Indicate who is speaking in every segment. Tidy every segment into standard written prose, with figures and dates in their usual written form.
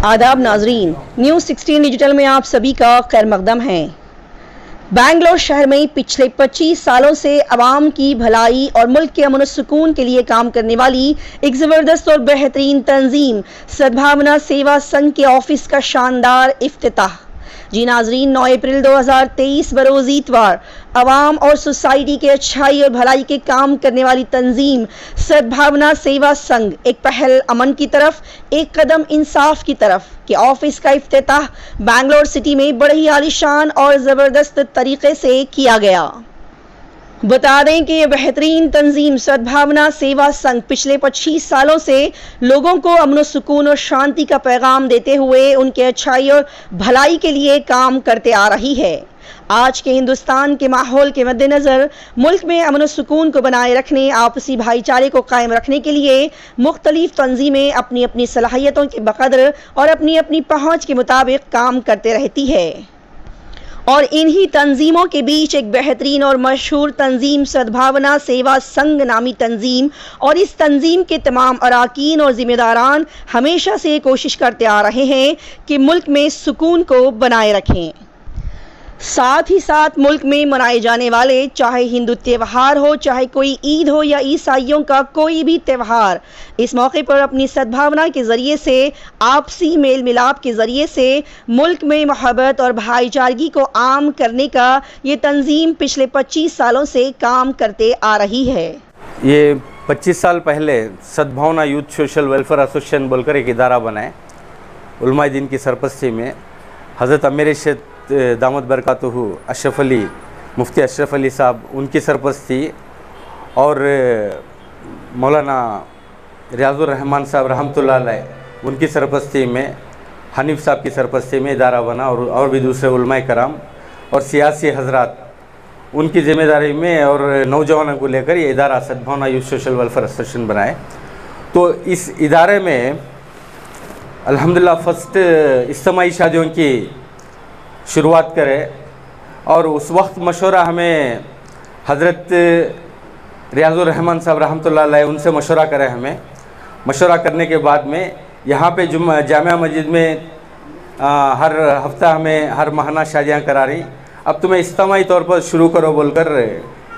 Speaker 1: आदाब नाजरीन, news 16 digital में आप सभी का खैर मकदम है। बेंगलोर शहर में पिछले 25 सालों से अवाम की भलाई और मुल्क के अमन सुकून के लिए काम करने वाली एक ज़बरदस्त और बेहतरीन तंजीम सद्भावना सेवा संघ के ऑफिस का शानदार इफ्तिताह। जी नाजरीन, 9 अप्रैल 2023 बरोज़ इतवार अवाम और सोसाइटी के अच्छाई और भलाई के काम करने वाली तंजीम सद्भावना सेवा संघ एक पहल अमन की तरफ, एक कदम इंसाफ की तरफ के ऑफिस का इफ्तिताह बेंगलोर सिटी में बड़े ही आलीशान और ज़बरदस्त तरीके से किया गया। बता दें कि ये बेहतरीन तंजीम सद्भावना सेवा संघ पिछले 25 सालों से लोगों को अमन सुकून और शांति का पैगाम देते हुए उनके अच्छाई और भलाई के लिए काम करते आ रही है। आज के हिंदुस्तान के माहौल के मद्देनज़र मुल्क में अमन सुकून को बनाए रखने, आपसी भाईचारे को कायम रखने के लिए मुख्तलिफ तंजीमें अपनी अपनी सलाहियतों के बकदर और अपनी अपनी पहुँच के मुताबिक काम करते रहती है। और इन्हीं तंजीमों के बीच एक बेहतरीन और मशहूर तंजीम सद्भावना सेवा संघ नामी तंजीम और इस तंजीम के तमाम अराकीन और ज़िम्मेदारान हमेशा से कोशिश करते आ रहे हैं कि मुल्क में सुकून को बनाए रखें। साथ ही साथ मुल्क में मनाए जाने वाले चाहे हिंदू त्यौहार हो, चाहे कोई ईद हो या ईसाइयों का कोई भी त्यौहार, इस मौके पर अपनी सद्भावना के ज़रिए से, आपसी मेल मिलाप के ज़रिए से मुल्क में मोहब्बत और भाईचारगी को आम करने का ये तंजीम पिछले 25 सालों से काम करते आ रही है।
Speaker 2: ये 25 साल पहले सद्भावना यूथ सोशल वेलफेयर एसोसिएशन बोलकर एक इदारा बनाए उलमाए दीन की सरपरस्ती में। हज़रत अमीर शेख दामद बरकातहू अशरफ अली, मुफ्ती अशरफ अली साहब उनकी सरपरस्ती और मौलाना रियाजुर रहमान साहब रहमतुल्लाह अलैह उनकी सरपरस्ती में, हनीफ साहब की सरपरस्ती में इदारा बना और भी दूसरे उलमाए कराम और सियासी हजरात उनकी ज़िम्मेदारी में और नौजवानों को लेकर ये इदारा सद्भावना यूथ सोशल वेलफेयर एसोसिएशन बनाए। तो इस इदारे में अल्हम्दुलिल्लाह फ़र्स्ट इज्तिमाई शादियों की शुरुआत करें और उस वक्त मशवरा हमें हज़रत रियाजुर रहमान साहब रहमतुल्लाह अलैह उनसे मशवरा करें। हमें मशवरा करने के बाद में यहाँ पे जामिया मस्जिद में हर हफ्ता हमें हर माहाना शादियाँ करा रही। अब तुम्हें इज्तिमाई तौर पर शुरू करो बोलकर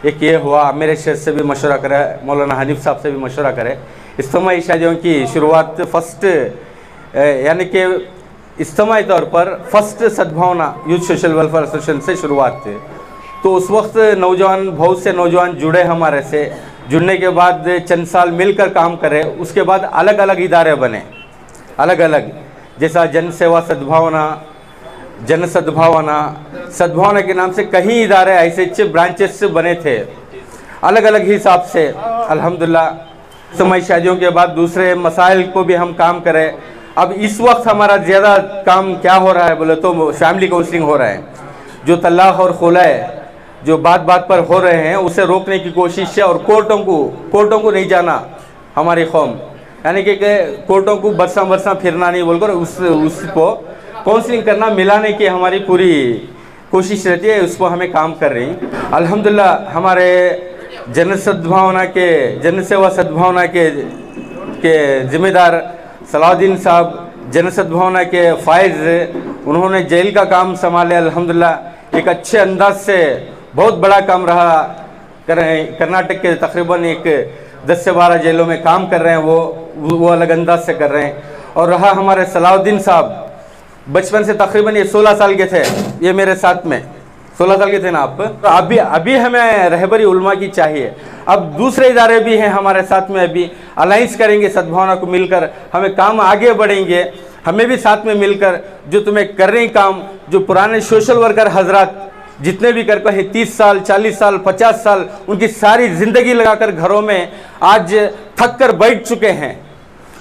Speaker 2: एक ये हुआ। मेरे शेख से भी मशवरा करें, मौलाना हनीफ साहब से भी मशवरा करें। इज्तिमाई शादियों की शुरुआत फर्स्ट यानी कि इज्तिमाई तौर पर फर्स्ट सद्भावना यूथ सोशल वेलफेयर एसोसिएशन से शुरुआत थी। तो उस वक्त नौजवान, बहुत से नौजवान जुड़े हमारे से। जुड़ने के बाद चंद साल मिलकर काम करे। उसके बाद अलग अलग इदारे बने, अलग अलग, जैसा जन सेवा सद्भावना, जन सद्भावना के नाम से कई इदारे ऐसे ब्रांचेस से बने थे अलग अलग हिसाब से। अल्हम्दुलिल्लाह इज्तिमाई शादियों के बाद दूसरे मसाइल को भी हम काम करें। अब इस वक्त हमारा ज़्यादा काम क्या हो रहा है बोले तो फैमिली काउंसलिंग हो रहा है। जो तलाक और खुला है जो बात बात पर हो रहे हैं उसे रोकने की कोशिश है। और कोर्टों को नहीं जाना हमारी कौम, यानी कि कोर्टों को बरसा फिरना नहीं बोलकर उसको काउंसलिंग करना, मिलाने की हमारी पूरी कोशिश रहती है। उस पर हमें काम कर रही हैं। अल्हम्दुलिल्लाह हमारे जन सेवा सद्भावना के ज़िम्मेदार सलाउद्दीन साहब, जन सद्भावना के फायज़, उन्होंने जेल का काम संभाले। अल्हम्दुलिल्लाह एक अच्छे अंदाज से बहुत बड़ा काम रहा। कर्नाटक के तकरीबन एक 10 से 12 जेलों में काम कर रहे हैं। वो अलग अंदाज से कर रहे हैं। और रहा हमारे सलाउद्दीन साहब, बचपन से तकरीबन ये 16 साल के थे, ये मेरे साथ में 16 साल के थे ना आप। तो अभी हमें रहबरी उलमा की चाहिए। अब दूसरे इदारे भी हैं हमारे साथ में, अभी अलाइंस करेंगे सद्भावना को मिलकर, हमें काम आगे बढ़ेंगे। हमें भी साथ में मिलकर जो तुम्हें कर रहे काम, जो पुराने सोशल वर्कर हजरात जितने भी कर हैं 30 साल 40 साल 50 साल उनकी सारी ज़िंदगी लगाकर घरों में आज थक कर बैठ चुके हैं,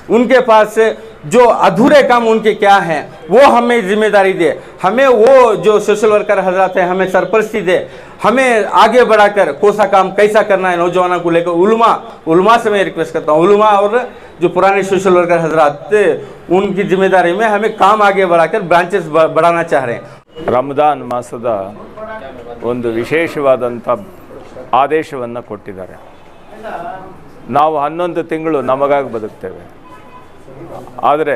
Speaker 2: उनके पास जो अधूरे काम उनके क्या हैं वो हमें जिम्मेदारी दे। हमें वो जो सोशल वर्कर हजरात हैं हमें सरपरस्ती दे। हमें आगे बढ़ाकर कौन सा काम कैसा करना है नौजवानों को लेकर उलमा से मैं रिक्वेस्ट करता हूँ। उलमा और जो पुराने सोशल वर्कर हजरात उनकी जिम्मेदारी में हमें काम आगे बढ़ाकर ब्रांचेस बढ़ाना चाह रहे हैं।
Speaker 3: ರಮದಾನ್ ಮಾಸದ ಒಂದು ವಿಶೇಷವಾದಂಥ ಆದೇಶವನ್ನು ಕೊಟ್ಟಿದ್ದಾರೆ। ನಾವು 11 ತಿಂಗಳು ನಮಗಾಗಿ ಬದುಕ್ತೇವೆ, ಆದರೆ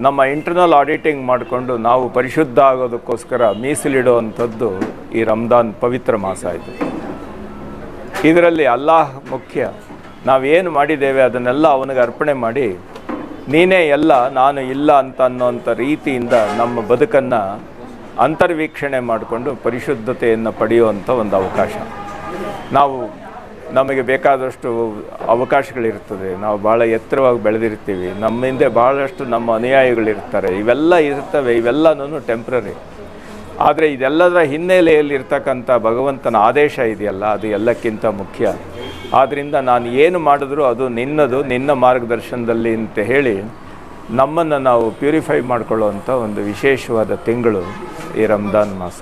Speaker 3: ನಮ್ಮ ಇಂಟರ್ನಲ್ ಆಡಿಟಿಂಗ್ ಮಾಡಿಕೊಂಡು ನಾವು ಪರಿಶುದ್ಧ ಆಗೋದಕ್ಕೋಸ್ಕರ ಮೀಸಲಿಡುವಂಥದ್ದು ಈ ರಂಜಾನ್ ಪವಿತ್ರ ಮಾಸ ಇದು. ಇದರಲ್ಲಿ ಅಲ್ಲಾಹ್ ಮುಖ್ಯ. ನಾವೇನು ಮಾಡಿದ್ದೇವೆ ಅದನ್ನೆಲ್ಲ ಅವನಿಗೆ ಅರ್ಪಣೆ ಮಾಡಿ ನೀನೇ ಎಲ್ಲ ನಾನು ಇಲ್ಲ ಅಂತ ಅನ್ನೋಂಥ ರೀತಿಯಿಂದ ನಮ್ಮ ಬದುಕನ್ನು ಅಂತರ್ವೀಕ್ಷಣೆ ಮಾಡಿಕೊಂಡು ಪರಿಶುದ್ಧತೆಯನ್ನು ಪಡೆಯುವಂಥ ಒಂದು ಅವಕಾಶ. ನಮಗೆ ಬೇಕಾದಷ್ಟು ಅವಕಾಶಗಳಿರ್ತದೆ, ನಾವು ಭಾಳ ಎತ್ತರವಾಗಿ ಬೆಳೆದಿರ್ತೀವಿ, ನಮ್ಮ ಹಿಂದೆ ಭಾಳಷ್ಟು ನಮ್ಮ ಅನುಯಾಯಿಗಳಿರ್ತಾರೆ, ಇವೆಲ್ಲ ಇರ್ತವೆ, ಇವೆಲ್ಲನೂ ಟೆಂಪ್ರರಿ. ಆದರೆ ಇದೆಲ್ಲದರ ಹಿನ್ನೆಲೆಯಲ್ಲಿರ್ತಕ್ಕಂಥ ಭಗವಂತನ ಆದೇಶ ಇದೆಯಲ್ಲ, ಅದು ಎಲ್ಲಕ್ಕಿಂತ ಮುಖ್ಯ. ಆದ್ದರಿಂದ ನಾನು ಏನು ಮಾಡಿದ್ರೂ ಅದು ನಿನ್ನದು, ನಿನ್ನ ಮಾರ್ಗದರ್ಶನದಲ್ಲಿ ಅಂತ ಹೇಳಿ ನಮ್ಮನ್ನು ನಾವು ಪ್ಯೂರಿಫೈ ಮಾಡಿಕೊಳ್ಳುವಂಥ ಒಂದು ವಿಶೇಷವಾದ ತಿಂಗಳು ಈ ರಂಜಾನ್ ಮಾಸ.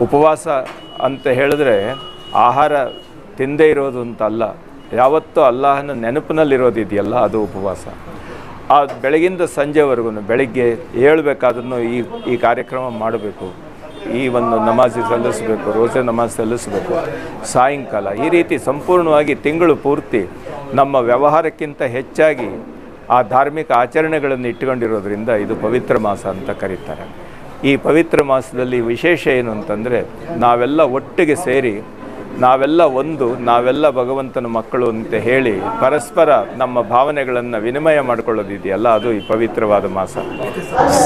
Speaker 3: ಉಪವಾಸ ಅಂತ ಹೇಳಿದ್ರೆ ಆಹಾರ ತಿಂದೇ ಇರೋದು ಅಂತ ಅಲ್ಲ, ಯಾವತ್ತೂ ಅಲ್ಲಾಹನ ನೆನಪಿನಲ್ಲಿರೋದಿದೆಯಲ್ಲ ಅದು ಉಪವಾಸ. ಆ ಬೆಳಗಿಂದ ಸಂಜೆವರೆಗೂ ಬೆಳಗ್ಗೆ ಏಳಬೇಕಾದ್ರೂ ಈ ಕಾರ್ಯಕ್ರಮ ಮಾಡಬೇಕು, ಈ ಒಂದು ನಮಾಜ್ ಸಲ್ಲಿಸಬೇಕು, ರೋಜೆ ನಮಾಜ್ ಸಲ್ಲಿಸಬೇಕು, ಸಾಯಂಕಾಲ ಈ ರೀತಿ ಸಂಪೂರ್ಣವಾಗಿ ತಿಂಗಳು ಪೂರ್ತಿ ನಮ್ಮ ವ್ಯವಹಾರಕ್ಕಿಂತ ಹೆಚ್ಚಾಗಿ ಆ ಧಾರ್ಮಿಕ ಆಚರಣೆಗಳನ್ನು ಇಟ್ಟುಕೊಂಡಿರೋದ್ರಿಂದ ಇದು ಪವಿತ್ರ ಮಾಸ ಅಂತ ಕರೀತಾರೆ. ಈ ಪವಿತ್ರ ಮಾಸದಲ್ಲಿ ವಿಶೇಷ ಏನು ಅಂತಂದರೆ ನಾವೆಲ್ಲ ಒಟ್ಟಿಗೆ ಸೇರಿ ನಾವೆಲ್ಲ ಭಗವಂತನ ಮಕ್ಕಳು ಅಂತ ಹೇಳಿ ಪರಸ್ಪರ ನಮ್ಮ ಭಾವನೆಗಳನ್ನು ವಿನಿಮಯ ಮಾಡಿಕೊಳ್ಳೋದಿದೆಯಲ್ಲ ಅದು ಈ ಪವಿತ್ರವಾದ ಮಾಸ.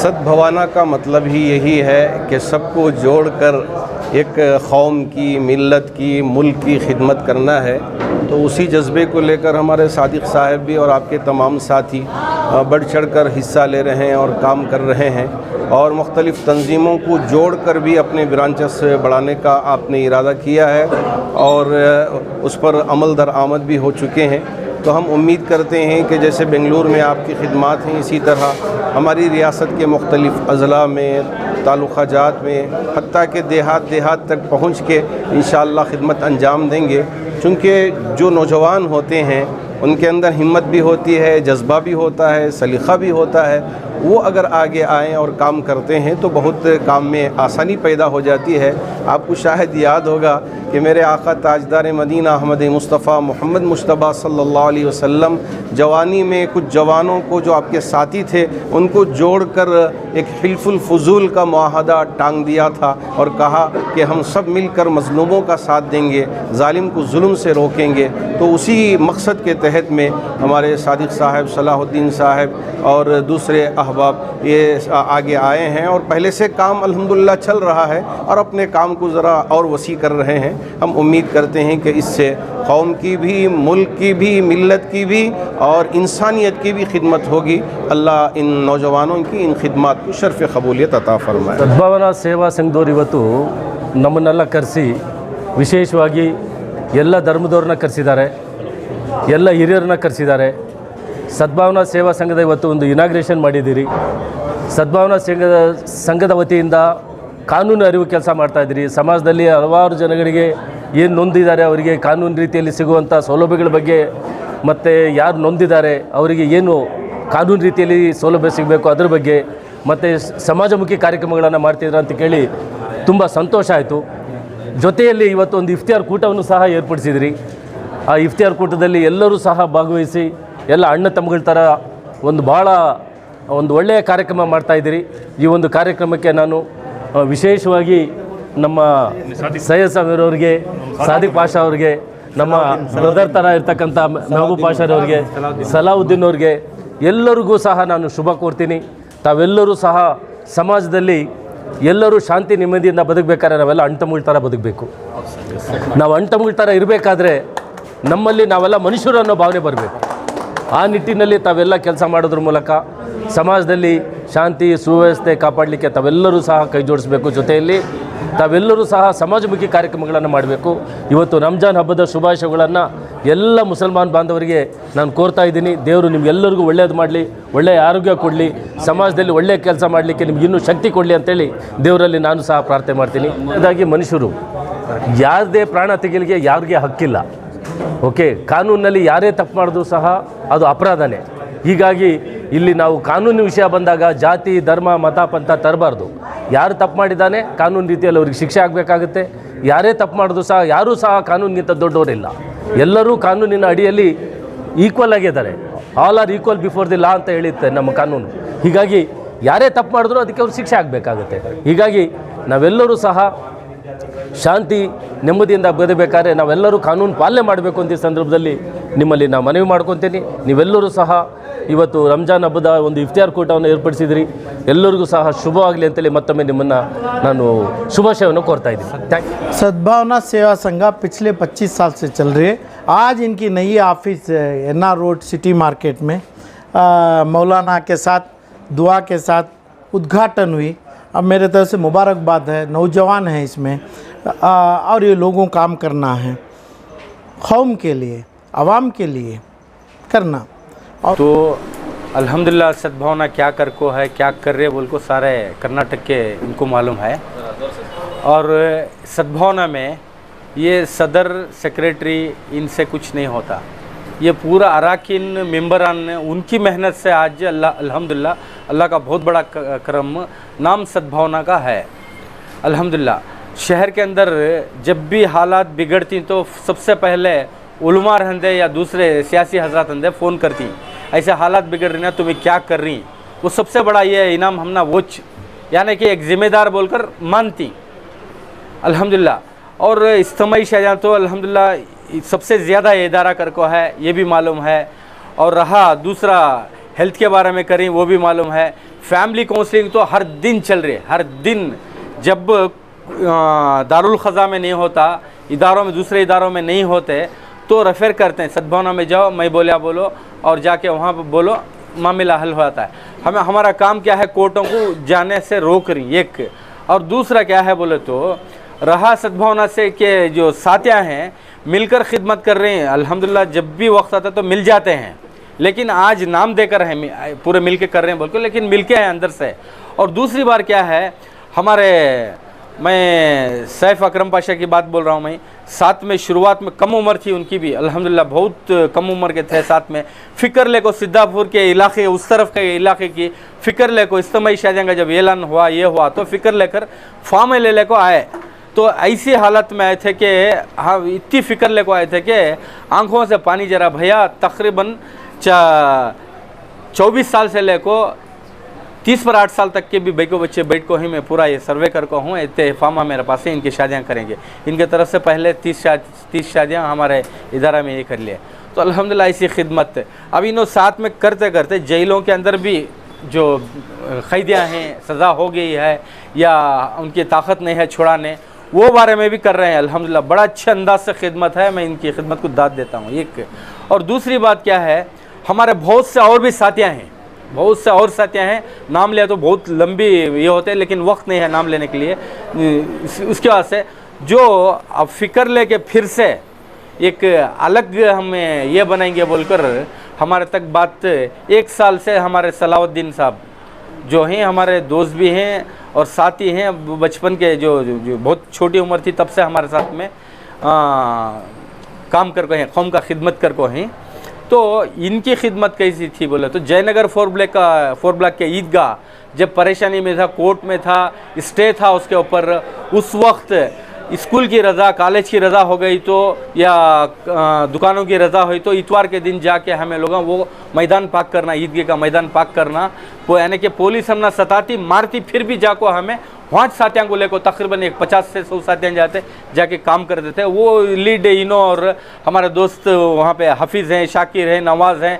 Speaker 4: सद्भावना का मतलब ही यही है कि सबको जोड़कर एक कौम की, मिल्लत की, मुल्क की खिदमत करना है. तो उसी जज्बे को लेकर हमारे सादिक साहब भी और आपके तमाम साथी बढ़ चढ़ कर हिस्सा ले रहे हैं और काम कर रहे हैं. और मुख्तलिफ़ तंजीमों को जोड़ कर भी अपने ब्रांचेस बढ़ाने का आपने इरादा किया है और उस पर अमल दरामद भी हो चुके हैं. तो हम उम्मीद करते हैं कि जैसे बेंगलुरु में आपकी खिदमात हैं, इसी तरह हमारी रियासत के मुख्तलिफ़ अज़ला में, ताल्लुक़ा जात में, हत्ता के देहात तक पहुँच के इंशाअल्लाह खिदमत अंजाम देंगे. चूँकि जो नौजवान होते हैं उनके अंदर हिम्मत भी होती है, जज्बा भी होता है, सलीक़ा भी होता है. वो अगर आगे आएँ और काम करते हैं तो बहुत काम में आसानी पैदा हो जाती है. आपको शायद याद होगा कि मेरे आका ताजदार मदीना अहमद मुस्तफ़ा मोहम्मद मुश्तबा सल्लल्लाहु अलैहि वसल्लम जवानी में कुछ जवानों को जो आपके साथी थे उनको जोड़कर एक हिल्फुल फजूल का मुआहदा टांग दिया था और कहा कि हम सब मिलकर मज़लूमों का साथ देंगे, जालिम को जुल्म से रोकेंगे. तो उसी मकसद के तहत में हमारे सादिक साहब, सलाहुद्दीन साहब और दूसरे अहबाब ये आगे आए हैं और पहले से काम अल्हम्दुलिल्लाह चल रहा है और अपने काम को ज़रा और वसी कर रहे हैं. हम उम्मीद करते हैं कि इससे कौम की भी, मुल्क की भी, मिल्लत की भी और इंसानियत की भी खिदमत होगी. अल्लाह इन नौजवानों की इन खिदमत को शर्फ़ कबूलियत अता फरमाए.
Speaker 5: ಸದ್ಭಾವನಾ ಸೇವಾ ಸಂಘದವರು ಇವತ್ತು ನಮ್ಮನ್ನೆಲ್ಲ ಕರೆಸಿ ವಿಶೇಷವಾಗಿ ಎಲ್ಲ ಧರ್ಮದವ್ರನ್ನ ಕರೆಸಿದ್ದಾರೆ, ಎಲ್ಲ ಹಿರಿಯರನ್ನ ಕರೆಸಿದ್ದಾರೆ. ಸದ್ಭಾವನಾ ಸೇವಾ ಸಂಘದ ಇವತ್ತು ಒಂದು ಇನಾಗ್ರೇಷನ್ ಮಾಡಿದ್ದೀರಿ. ಸದ್ಭಾವನಾ ಸಂಘದ ವತಿಯಿಂದ ಕಾನೂನು ಅರಿವು ಕೆಲಸ ಮಾಡ್ತಾಯಿದ್ದೀರಿ. ಸಮಾಜದಲ್ಲಿ ಹಲವಾರು ಜನಗಳಿಗೆ ಏನು ನೊಂದಿದ್ದಾರೆ ಅವರಿಗೆ ಕಾನೂನು ರೀತಿಯಲ್ಲಿ ಸಿಗುವಂಥ ಸೌಲಭ್ಯಗಳ ಬಗ್ಗೆ ಮತ್ತು ಯಾರು ನೊಂದಿದ್ದಾರೆ ಅವರಿಗೆ ಏನು ಕಾನೂನು ರೀತಿಯಲ್ಲಿ ಸೌಲಭ್ಯ ಸಿಗಬೇಕು ಅದ್ರ ಬಗ್ಗೆ ಮತ್ತು ಸಮಾಜಮುಖಿ ಕಾರ್ಯಕ್ರಮಗಳನ್ನು ಮಾಡ್ತಿದ್ದಾರೆ ಅಂತ ಕೇಳಿ ತುಂಬ ಸಂತೋಷ ಆಯಿತು. ಜೊತೆಯಲ್ಲಿ ಇವತ್ತು ಒಂದು ಇಫ್ತಿಯಾರ್ ಕೂಟವನ್ನು ಸಹ ಏರ್ಪಡಿಸಿದಿರಿ. ಆ ಇಫ್ತಿಯಾರ್ ಕೂಟದಲ್ಲಿ ಎಲ್ಲರೂ ಸಹ ಭಾಗವಹಿಸಿ ಎಲ್ಲ ಅಣ್ಣ ತಮ್ಮಗಳ ಥರ ಒಂದು ಒಳ್ಳೆಯ ಕಾರ್ಯಕ್ರಮ ಮಾಡ್ತಾಯಿದ್ದೀರಿ. ಈ ಒಂದು ಕಾರ್ಯಕ್ರಮಕ್ಕೆ ನಾನು ವಿಶೇಷವಾಗಿ ನಮ್ಮ ಸೈಯದ್ ಸಾಮೀರವ್ರಿಗೆ, ಸಾದಿಕ್ ಪಾಷಾ ಅವ್ರಿಗೆ, ನಮ್ಮ ಬ್ರದರ್ ಥರ ಇರ್ತಕ್ಕಂಥ ಮೆಹಬೂಬ್ ಪಾಷಾರವ್ರಿಗೆ, ಸಲಾವುದ್ದೀನ್ ಅವ್ರಿಗೆ ಎಲ್ಲರಿಗೂ ಸಹ ನಾನು ಶುಭ ಕೋರ್ತೀನಿ. ತಾವೆಲ್ಲರೂ ಸಹ ಸಮಾಜದಲ್ಲಿ ಎಲ್ಲರೂ ಶಾಂತಿ ನೆಮ್ಮದಿಯಿಂದ ಬದುಕಬೇಕಾದ್ರೆ ನಾವೆಲ್ಲ ಅಣ್ತಮ್ಮಗಳ ಥರ ಬದುಕಬೇಕು. ನಾವು ಅಣ್ತಮ್ಮಗಳ ಥರ ಇರಬೇಕಾದ್ರೆ ನಮ್ಮಲ್ಲಿ ನಾವೆಲ್ಲ ಮನುಷ್ಯರು ಅನ್ನೋ ಭಾವನೆ ಬರಬೇಕು. ಆ ನಿಟ್ಟಿನಲ್ಲಿ ತಾವೆಲ್ಲ ಕೆಲಸ ಮಾಡೋದ್ರ ಮೂಲಕ ಸಮಾಜದಲ್ಲಿ ಶಾಂತಿ ಸುವ್ಯವಸ್ಥೆ ಕಾಪಾಡಲಿಕ್ಕೆ ತಾವೆಲ್ಲರೂ ಸಹ ಕೈ ಜೋಡಿಸಬೇಕು. ಜೊತೆಯಲ್ಲಿ ತಾವೆಲ್ಲರೂ ಸಹ ಸಮಾಜಮುಖಿ ಕಾರ್ಯಕ್ರಮಗಳನ್ನು ಮಾಡಬೇಕು. ಇವತ್ತು ರಂಜಾನ್ ಹಬ್ಬದ ಶುಭಾಶಯಗಳನ್ನು ಎಲ್ಲ ಮುಸಲ್ಮಾನ್ ಬಾಂಧವರಿಗೆ ನಾನು ಕೋರ್ತಾ ಇದ್ದೀನಿ. ದೇವರು ನಿಮಗೆಲ್ಲರಿಗೂ ಒಳ್ಳೆಯದು ಮಾಡಲಿ, ಒಳ್ಳೆಯ ಆರೋಗ್ಯ ಕೊಡಲಿ, ಸಮಾಜದಲ್ಲಿ ಒಳ್ಳೆಯ ಕೆಲಸ ಮಾಡಲಿಕ್ಕೆ ನಿಮ್ಗೆ ಇನ್ನೂ ಶಕ್ತಿ ಕೊಡಲಿ ಅಂತೇಳಿ ದೇವರಲ್ಲಿ ನಾನು ಸಹ ಪ್ರಾರ್ಥನೆ ಮಾಡ್ತೀನಿ. ಅದಾಗಿ ಮನುಷ್ಯರು ಯಾರದೇ ಪ್ರಾಣ ತೆಗೆಯಲಿಕ್ಕೆ ಯಾರಿಗೆ ಹಕ್ಕಿಲ್ಲ. ಓಕೆ, ಕಾನೂನಿನಲ್ಲಿ ಯಾರೇ ತಪ್ಪು ಮಾಡಿದ್ರು ಸಹ ಅದು ಅಪರಾಧನೇ. ಹೀಗಾಗಿ ಇಲ್ಲಿ ನಾವು ಕಾನೂನು ವಿಷಯ ಬಂದಾಗ ಜಾತಿ, ಧರ್ಮ, ಮತ, ಪಂಥ ತರಬಾರ್ದು. ಯಾರು ತಪ್ಪು ಮಾಡಿದ್ದಾನೆ ಕಾನೂನು ರೀತಿಯಲ್ಲಿ ಅವ್ರಿಗೆ ಶಿಕ್ಷೆ ಆಗಬೇಕಾಗುತ್ತೆ. ಯಾರೇ ತಪ್ಪು ಮಾಡಿದ್ರು ಸಹ ಯಾರೂ ಸಹ ಕಾನೂನಿಗಿಂತ ದೊಡ್ಡವರಿಲ್ಲ. ಎಲ್ಲರೂ ಕಾನೂನಿನ ಅಡಿಯಲ್ಲಿ ಈಕ್ವಲ್ ಆಗಿದ್ದಾರೆ. All are equal before the law ಅಂತ ಹೇಳಿರುತ್ತೆ ನಮ್ಮ ಕಾನೂನು. ಹೀಗಾಗಿ ಯಾರೇ ತಪ್ಪು ಮಾಡಿದ್ರು ಅದಕ್ಕೆ ಅವ್ರು ಶಿಕ್ಷೆ ಆಗಬೇಕಾಗುತ್ತೆ. ಹೀಗಾಗಿ ನಾವೆಲ್ಲರೂ ಸಹ ಶಾಂತಿ ನೆಮ್ಮದಿಯಿಂದ ಬದುಕಬೇಕಾದ್ರೆ ನಾವೆಲ್ಲರೂ ಕಾನೂನು ಪಾಲನೆ ಮಾಡಬೇಕು ಅಂತ ಈ ಸಂದರ್ಭದಲ್ಲಿ ನಿಮ್ಮಲ್ಲಿ ನಾನು ಮನವಿ ಮಾಡ್ಕೊತೀನಿ. ನೀವೆಲ್ಲರೂ ಸಹ ಇವತ್ತು ರಂಜಾನ್ ಹಬ್ಬದ ಒಂದು ಇಫ್ತಿಯಾರ್ ಕೂಟವನ್ನು ಏರ್ಪಡಿಸಿದಿರಿ. ಎಲ್ಲರಿಗೂ ಸಹ ಶುಭವಾಗಲಿ ಅಂತೇಳಿ ಮತ್ತೊಮ್ಮೆ ನಿಮ್ಮನ್ನು ನಾನು ಶುಭಾಶಯವನ್ನು ಕೋರ್ತಾ ಇದ್ದೀನಿ. Thank you.
Speaker 6: सद्भावना सेवा संघ पिछले 25 साल से चल रही है। आज इनकी नई office NR road city market में मौलाना के साथ दुआ के साथ उद्घाटन हुई। अब मेरे तरफ से मुबारकबाद है, नौजवान हैं इसमें और ये लोगों काम करना है, कौम के लिए, आवाम के लिए करना।
Speaker 2: तो अल्हम्दुलिल्लाह सद्भावना क्या कर को है, क्या कर रहे बोल को सारे कर्नाटक के इनको मालूम है। और सद्भावना में ये सदर सेक्रेटरी इनसे कुछ नहीं होता, ये पूरा अराकीन मेंबरान उनकी मेहनत से आज अल्हम्दुलिल्लाह अल्लाह का बहुत बड़ा करम नाम सद्भावना का है। अल्हम्दुलिल्लाह शहर के अंदर जब भी हालात बिगड़ती तो सबसे पहले उलमा रहंदे या दूसरे सियासी हजरात रहंदे फ़ोन करती, ऐसे हालात बिगड़ रही ना, तुम्हें क्या कर रही। वो सबसे बड़ा ये इनाम हमना वो यानी कि एक ज़िम्मेदार बोलकर मानती अल्हम्दुलिल्लाह। और इज्तिमाई शाहजहाँ तो अल्हम्दुलिल्लाह सबसे ज़्यादा इदारा कर को है, ये भी मालूम है। और रहा दूसरा हेल्थ के बारे में करें वो भी मालूम है। फैमिली काउंसलिंग तो हर दिन चल रही है, हर दिन। जब दारुल ख़ज़ा में नहीं होता, इदारों में दूसरे इदारों में नहीं होते तो रेफर करते हैं सद्भावना में जाओ, मैं बोलिया बोलो और जाके वहाँ पर बोलो, मामला हल हो जाता है। हमारा काम क्या है, कोर्टों को जाने से रोक रही एक। और दूसरा क्या है बोले तो रहा सद्भावना से के जो साथियाँ हैं मिलकर खिदमत कर रहे हैं। अल्हम्दुलिल्लाह जब भी वक्त आता तो मिल जाते हैं, लेकिन आज नाम देकर हैं पूरे मिल के कर रहे हैं बोल के, लेकिन मिल के हैं अंदर से। और दूसरी बार क्या है, हमारे मैं सैफ अकरम पाशा की बात बोल रहा हूँ। मैं साथ में शुरुआत में कम उम्र थी उनकी भी, अल्हम्दुलिल्लाह बहुत कम उम्र के थे साथ में। फ़िक्र ले को सिद्धापुर के इलाके उस तरफ के इलाके की फ़िक्र ले को इज्तिमाई शाहजहाँ का जब ऐलान हुआ ये हुआ तो फ़िक्र लेकर फॉर्म ले को आए। तो ऐसी हालत में आए थे कि हाँ इतनी फ़िक्र ले को आए थे कि आंखों से पानी जरा भैया। तकरीबन 24 साल से ले को 30 पर 8 साल तक के भी बैको बच्चे बैठ को ही मैं पूरा ये सर्वे कर को हूँ। इतने फार्मा मेरे पास है, इनकी शादियाँ करेंगे। इनके तरफ से पहले 30 शादियाँ हमारे इदारा में ये कर लिए। तो अल्हम्दुलिल्लाह ऐसी खिदमत अब इन्हों साथ में करते करते जेलों के अंदर भी जो कैदियाँ हैं सज़ा हो गई है या उनकी ताकत नहीं है छुड़ाने, वो बारे में भी कर रहे हैं। अल्हम्दुलिल्लाह बड़ा अच्छे अंदाज से खिदमत है, मैं इनकी खिदमत को दाद देता हूँ एक। और दूसरी बात क्या है, हमारे बहुत से और भी साथियाँ हैं, बहुत से और साथियाँ हैं। नाम लिया तो बहुत लंबी ये होते हैं, लेकिन वक्त नहीं है नाम लेने के लिए। उसके बाद से जो अब फ़िक्र लेके फिर से एक अलग हमें ये बनाएंगे बोलकर हमारे तक बात 1 साल से हमारे सलाउद्दीन साहब जो हैं हमारे दोस्त भी हैं और साथी हैं, बचपन के जो बहुत छोटी उम्र थी तब से हमारे साथ में काम कर को हैं, कौम का खिदमत कर को हैं। तो इनकी खिदमत कैसी थी बोले तो जयनगर 4 ब्लॉक के ईदगाह जब परेशानी में था, कोर्ट में था, स्टे था उसके ऊपर, उस वक्त स्कूल की रज़ा, कॉलेज की रज़ा हो गई तो या दुकानों की रज़ा हुई तो इतवार के दिन जाके हमें लोगों वो मैदान पाक करना, ईदगाह का मैदान पाक करना, वो यानी कि पुलिस हमने सताती मारती फिर भी जाको हमें वहाँ साथियों को लेकर तकरीबन 50 से 100 साथियाँ जाके काम करते थे। वो लीड इनो और हमारे दोस्त वहाँ पे हफीज़ हैं, शाकिर हैं, नवाज़ हैं,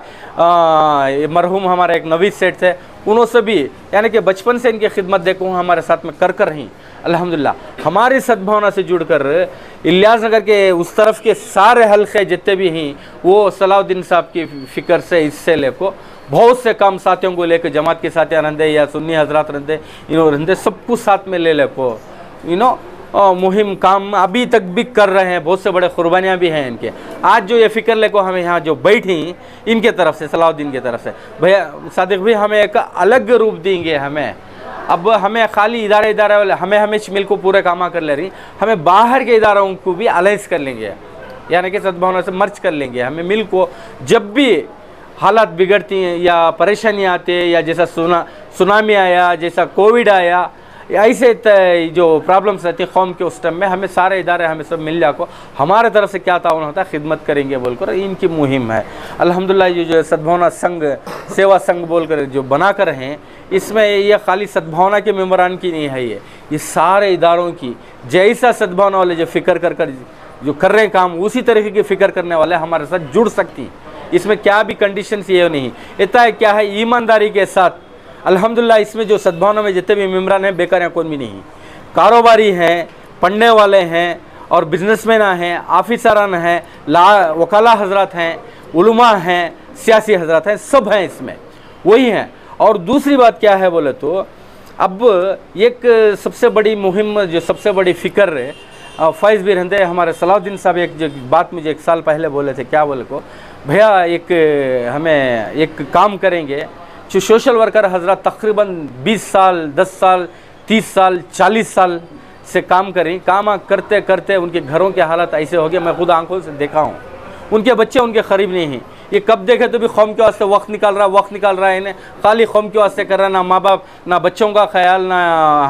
Speaker 2: मरहूम हमारे एक नवीद सेठ थे, उन्हों से भी यानी कि बचपन से इनकी खिदमत देखो हमारे साथ में कर रही। अल्हम्दुलिल्लाह हमारी सद्भावना से जुड़कर इलियास नगर के उस तरफ के सारे हल्के जितने भी हैं वो सलाउद्दीन साहब की फ़िक्र से इससे लेको बहुत से काम साथियों को लेकर जमात के साथियाँ रहते या सुन्नी हजरात रहते इन्हों रहते सब कुछ साथ में ले को मुहिम काम अभी तक भी कर रहे हैं। बहुत से बड़े कुर्बानियाँ भी हैं इनके। आज जो ये फ़िक्र ले को हमें यहाँ जो बैठी इनके तरफ से सलाउद्दीन की तरफ से भैया सादिक भी हमें एक अलग रूप देंगे। हमें अब हमें खाली इदारे वाले हमें मिल को पूरे काम कर ले रही, हमें बाहर के इदारों को भी अलाइंस कर लेंगे, यानी कि सद्भावना से मर्ज कर लेंगे। हमें मिल को जब भी हालात बिगड़ती हैं या परेशानी आती है या जैसा सुनामी आया, जैसा कोविड आया ऐसे जो प्रॉब्लम्स रहती है कौम के उस टाइम में हमें सारे इदारे हमें सब मिल जाको हमारे तरफ से क्या ताउन होता है खिदमत करेंगे बोलकर इनकी मुहिम है। अल्हम्दुलिल्लाह ये जो सद्भावना संघ सेवा संघ बोलकर जो बना कर हैं इसमें ये खाली सद्भावना के मेम्बरान की नहीं है, ये सारे इदारों की जैसा सद्भावना वाले जो फ़िक्र कर जो कर रहे हैं काम उसी तरीके की फ़िक्र करने वाले हमारे साथ जुड़ सकती। इसमें क्या भी कंडीशंस ये नहीं, इतना क्या है ईमानदारी के साथ अल्हम्दुलिल्लाह इसमें जो सद्भावना में जितने भी मेम्बरान हैं बेकार हैं कोई भी नहीं, कारोबारी हैं, पढ़ने वाले हैं और बिजनेसमैन हैं, ऑफिसरान हैं, वकाला हजरत हैं, उलमा हैं, सियासी हजरत हैं, सब हैं इसमें वही हैं। और दूसरी बात क्या है बोले तो अब एक सबसे बड़ी मुहिम जो सबसे बड़ी फ़िक्र है फैज़ भी रहते हमारे सलाउद्दीन साहब एक जो बात मुझे 1 साल पहले बोले थे, क्या बोले को भैया एक हमें एक काम करेंगे जो सोशल वर्कर हजरत तकरीबन 20 साल 10 साल 30 साल 40 साल से काम करें, काम करते करते उनके घरों के हालत ऐसे हो गए, मैं खुद आंखों से देखा हूँ, उनके बच्चे उनके करीब नहीं हैं। ये कब देखे तो भी कौम के वास्ते वक्त निकाल रहा है इन्हें खाली कौम के वास्ते कर रहा है, ना माँ बाप ना बच्चों का ख्याल ना